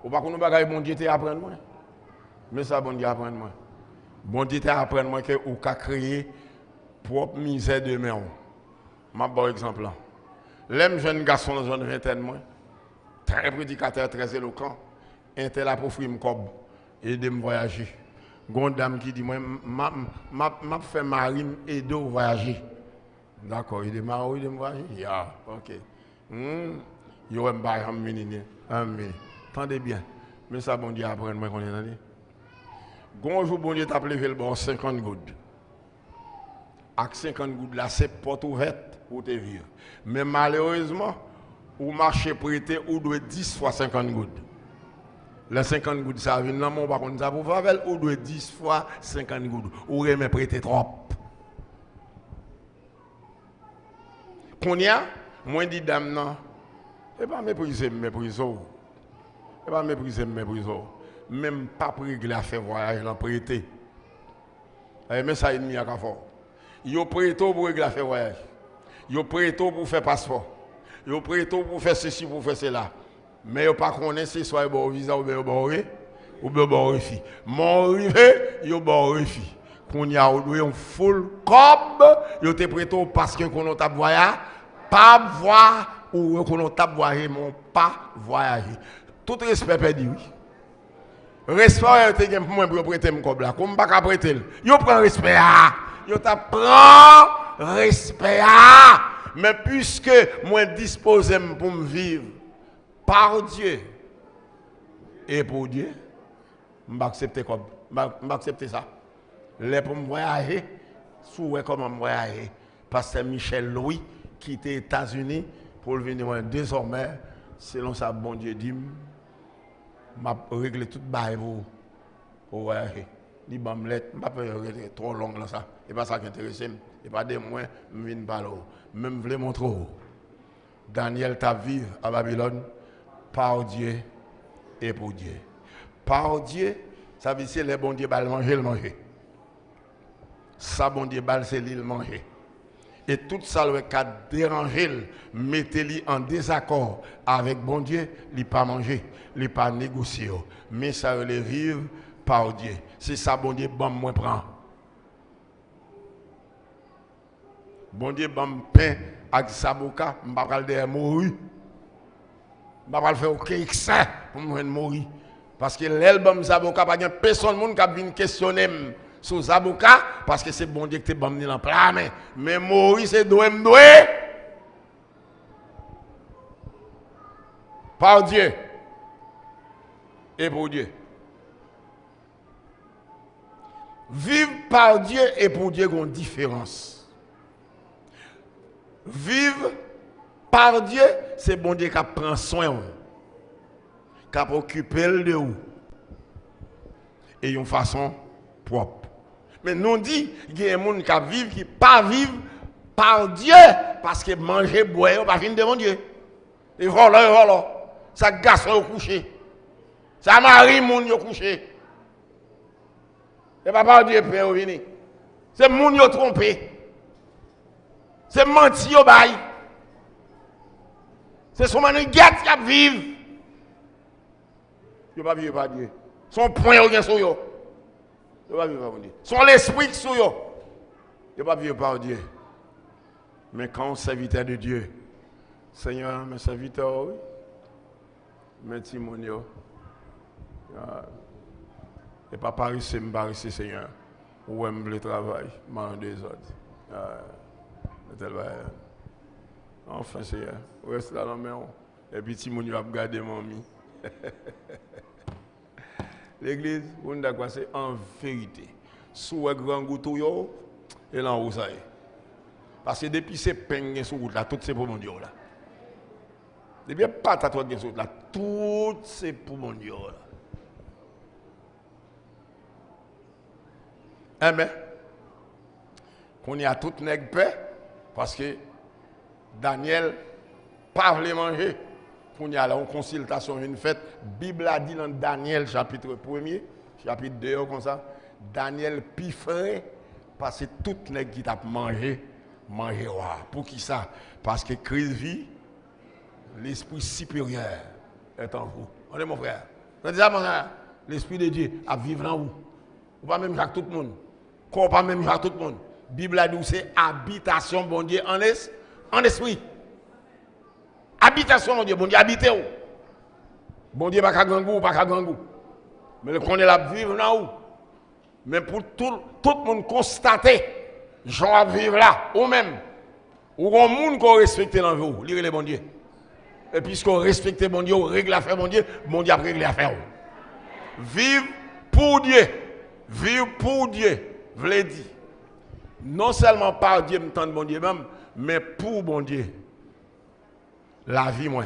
Ou pas qu'on nous bagaille bon Dieu t'apprendre moi. Mais ça bon Dieu apprendre moi. Bon Dieu t'apprendre moi que ou qu'a créé propre misère de main. M'a bon exemple là. L'aime jeune garçon dans une vingtaine moi. Très prédicateur, très éloquent. Intel a pour me cob et de me voyager. Gon dame qui dit moi m'a fait mari et de voyager. D'accord, il est marié de me voyager. Yeah, OK. Yo aime pas un minute. Attendez bien. Mais ça, bon Dieu, apprendre moi qu'on est dans. Bonjour, bon Dieu, t'as levé le bon 50 gouttes. Avec 50 gouttes là, c'est porte ouverte pour te vivre. Mais malheureusement, ou marché prêté, ou doit 10 fois 50 gouttes. Les 50 gouttes, ça vient dans mon par contre, ça pour faire, ou doit 10 fois 50 gouttes. Ou remet prêté trop. Qu'on y a, moi dit dame non, et pas mépriser, et pas mépriser, même pas régler à faire voyage, l'en prêter. Mais ça, il n'y a qu'à faire. Yo prêté pour régler à faire voyage. Yo prêté pour faire passeport. Yo prêté pour faire ceci, pour faire cela. Mais yo pas connaissez soit bon visa ou bien bon refi. Mon rivé, yo bon refi. Qu'on y a un full cob, yo te prêté parce que qu'on t'a voyage, pas voir ou qu'on t'a voyagé, mon pas voyager. Tout respect perdu, oui. Respect te gen pour moi pour prêter mon cob là, comme pas ka prêter. Yo prend respect ah. Yo t'a prend respect ah. Mais puisque moi disposé pour me vivre par Dieu et pour Dieu, je vais accepter comme ça. Les pour me voyager, souhait comment me voyager. Pasteur Michel Louis qui était aux États-Unis pour venir désormais, selon ça, bon Dieu dit, je vais régler tout le bail pour voyager. Je ne vais pas trop long là ça. Et pas ça qui intéresse. Et pas de moi, je viens parler. Même je veux montrer. Daniel t'a vécu à Babylone par Dieu et pour Dieu. Par Dieu, ça veut dire que les bons dieux bal manger, le manger. Ça, bon Dieu bal, c'est l'île manger. Et tout ça, le cas déranger, mettez-le en désaccord avec bon Dieu, il pas manger, il pas négocier. Mais ça le vivre par Dieu. C'est ça, bon Dieu, bon, moi prend. Bon Dieu, bon pain avec saboka, je ne vais pas mourir. Je ne vais pas faire aucun excès pour mourir. Parce que l'album saboka, pas de personne qui vient questionner sur saboka, parce que c'est bon Dieu que tu es bon dans plein main. Mais mourir, c'est doué. Par Dieu et pour Dieu. Vivre par Dieu et pour Dieu, il y a une différence. Vivre par Dieu, c'est bon Dieu qui prend soin, qui occupe de vous. Et d'une façon propre. Mais nous dit qu'il y a des gens qui vivent, qui ne pas vivre par Dieu, parce que manger, boire, pas fin de mon Dieu. Et voilà. Ça garçon au couché. Ça marie moun yo couché. Et pas par Dieu père au vini. C'est moun yo trompé. C'est menti au bail. C'est son manu guette qui vivre. Yo pas vivre par Dieu. Son point au gen sur yo. Yo pas vivre par Dieu. Son l'esprit sur yo. Yo pas vivre par Dieu. Mais quand on serviteur de Dieu, Seigneur, mes serviteurs, oui. Mes timonio. Et pas Paris, c'est m'barrisser, Seigneur. Ou aime le travail, m'en des autres. Enfin, Seigneur, reste là dans la maison. Et puis, timonio a gardé mamie. L'église, on a quoi, c'est en vérité. Sous un grand goutou, et là, où ça est. Parce que depuis ces peignes sur route là, tout c'est pour mon Dieu là. Depuis pas ta toi sur route là, tout c'est pour mon Dieu là. Amen. Qu'on y a tout nègre paix parce que Daniel pas voulait manger. Qu'on y a là une consultation une fête, Bible a dit dans Daniel chapitre 1er, chapitre 2 comme ça, Daniel piffrait parce que tout nègre qui t'a mangé. Manger, pour qui ça? Parce que Christ vit, l'esprit supérieur est en vous. On est mon frère. L'esprit de Dieu a vivre en vous. Ou pas même avec tout le monde. Qu'on pas même avec tout le monde. La Bible a dit c'est habitation, bon Dieu, en esprit. Habitation, mon Dieu, bon Dieu, habitez où? Bon Dieu, pas qu'à gangou, pas qu'à gangou. Mais le qu'on est là, vivre en vous. Mais pour tout le monde constater. Jean à vivre là, ou même, ou un monde qu'on respecte dans vous, lire les bon Dieu. Et puisqu'on respecte bon Dieu, on règle l'affaire bon Dieu a règle l'affaire. Vive pour Dieu, Vivre pour Dieu, veut dire, non seulement par Dieu, me bon Dieu même, mais pour bon Dieu. La vie, moi,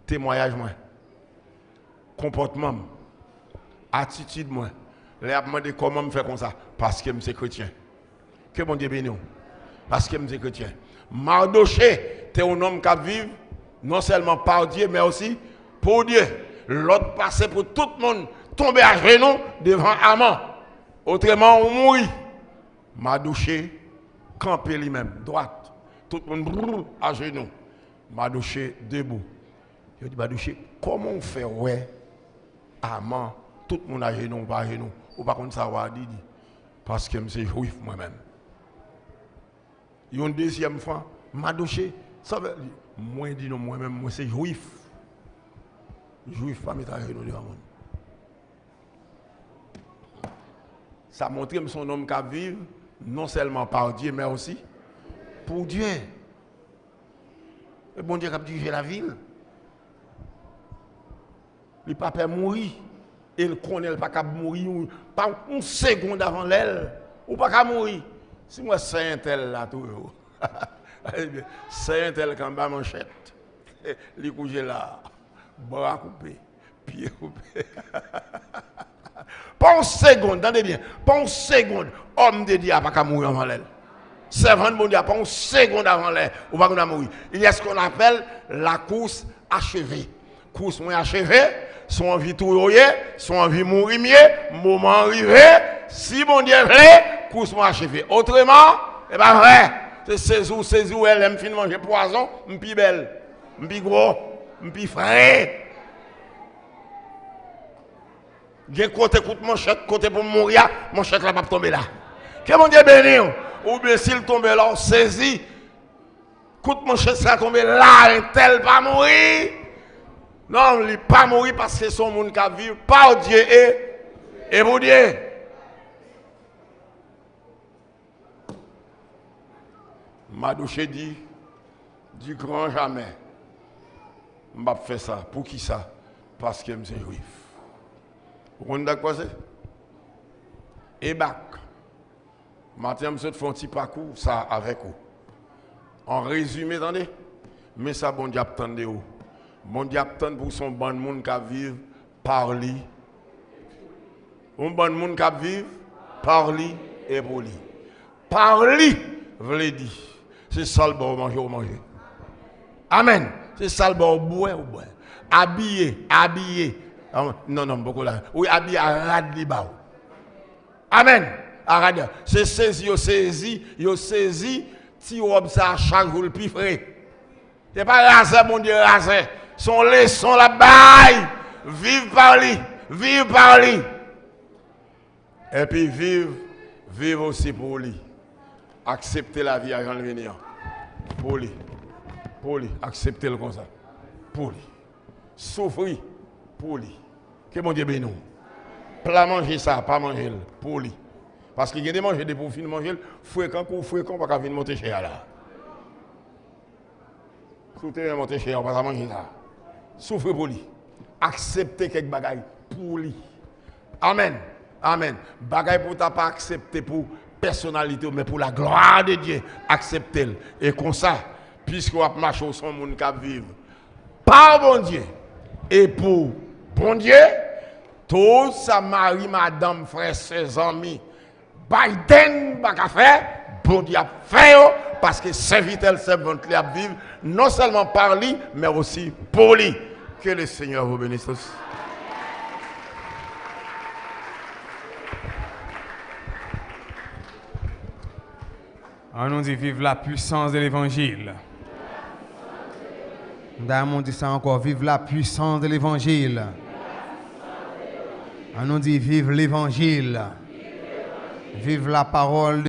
témoignage, moi, comportement, attitude, moi, les a demandé comment me faire comme ça, parce que je suis chrétien. Que bon Dieu bénisse. Parce que je suis chrétien. Mardoché, tu es un homme qui vit non seulement par Dieu, mais aussi pour Dieu. L'autre passé pour tout le monde, tomber à genoux devant Haman. Autrement, on mourit. Mardoché, camper lui-même, droite. Tout le monde à genoux. Mardoché, debout. Je dis, Mardoché, comment on fait, ouais, Haman, tout le monde à genoux, pas à genoux. Ou pas contre ça, dit, parce que je suis juif moi-même. Une deuxième fois, Mardoché, ça veut dire, moi, dis non, moi-même, moi, c'est juif. Juif, pas mettre à genoux devant moi. Ça montre que son homme qui vit, non seulement par Dieu, mais aussi pour Dieu. Le bon Dieu qui a dirigé la ville. Il n'a pas mourir. Il connaît pas qu'à mourir. Pas une seconde avant l'aile. Ou pas qu'à mourir. Si moi, c'est un tel là, tout. C'est un tel qui a ma manchette. Il couche là. Bras coupé. Pied coupé. Pas une seconde, entendez bien. Pas une seconde. Homme de Dieu n'a pas qu'à mourir avant l'aile. Servant de mon Dieu, pas une seconde avant l'aile. Ou pas qu'on a mourir. Il y a ce qu'on appelle la course achevée. Course moins achevée. Son envie tout son envie mourir mieux, moment arrivé, si mon Dieu veut, course moi achevé. Autrement, c'est pas vrai. C'est ces jours, elle aime fin manger poison, m'pi belle, m'pi gros, m'pi frais. J'ai côté coûte mon chèque, côté pour mourir, mon chèque là pas tomber là. Que mon Dieu bénisse. Ou bien s'il tombe là, on saisit. Coûte mon chèque ça tomber là, un tel pas mourir. Non, il n'est pas mort parce que son monde qui vit par Dieu et pour Dieu. Mardoché dit, du grand jamais, je vais faire ça. Pour qui ça? Parce que je suis juif. Vous comprenez quoi c'est? Et bac. Maintenant, je fais un petit parcours, ça avec vous. En résumé, attendez, mais ça, bon Dieu, attendez-vous. Mon Dieu attend pour son bon monde qui vit par lui. Un bon monde qui vit par lui et pour lui. Par lui, veut dire, c'est ça le bon manger ou manger. Amen. C'est ça le bon boire ou boire. Habillé. Non, beaucoup là. Oui, habillé à rad liba. Amen. À rad. C'est saisi, ti robe ça chaque jour le plus frais. C'est pas rasé, mon Dieu, rasé. Son leçon la baille. Vive par lui. Et puis vive aussi pour lui. Accepter la vie avant de venir. Pour lui. Accepter le comme ça. Pour lui. Souffrir pour lui. Que mon Dieu bénisse. Pas manger ça, pas manger pour lui. Parce qu'il y a des manger, des pour finir manger, fréquent, pas qu'à venir monter chez là. Soutenir monter chez pas qu'à manger ça. Souffrir pour lui. Accepter quelques bagailles pour lui. Amen. Bagaille pour ta pas accepter pour personnalité, mais pour la gloire de Dieu, accepter. Et comme ça, puisqu'on va marcher au son monde qui vivre par bon Dieu et pour bon Dieu, tout ça, mari, madame, frère, ses amis, Biden, pas qu'à faire, bon Dieu a fait, parce que serviteur, servante, lui a vivre, non seulement par lui, mais aussi pour lui. Que le Seigneur vous bénisse tous. On nous dit vive la puissance de l'évangile. On dit ça encore, vive la puissance de l'évangile. On nous dit vive l'évangile. Vive la parole.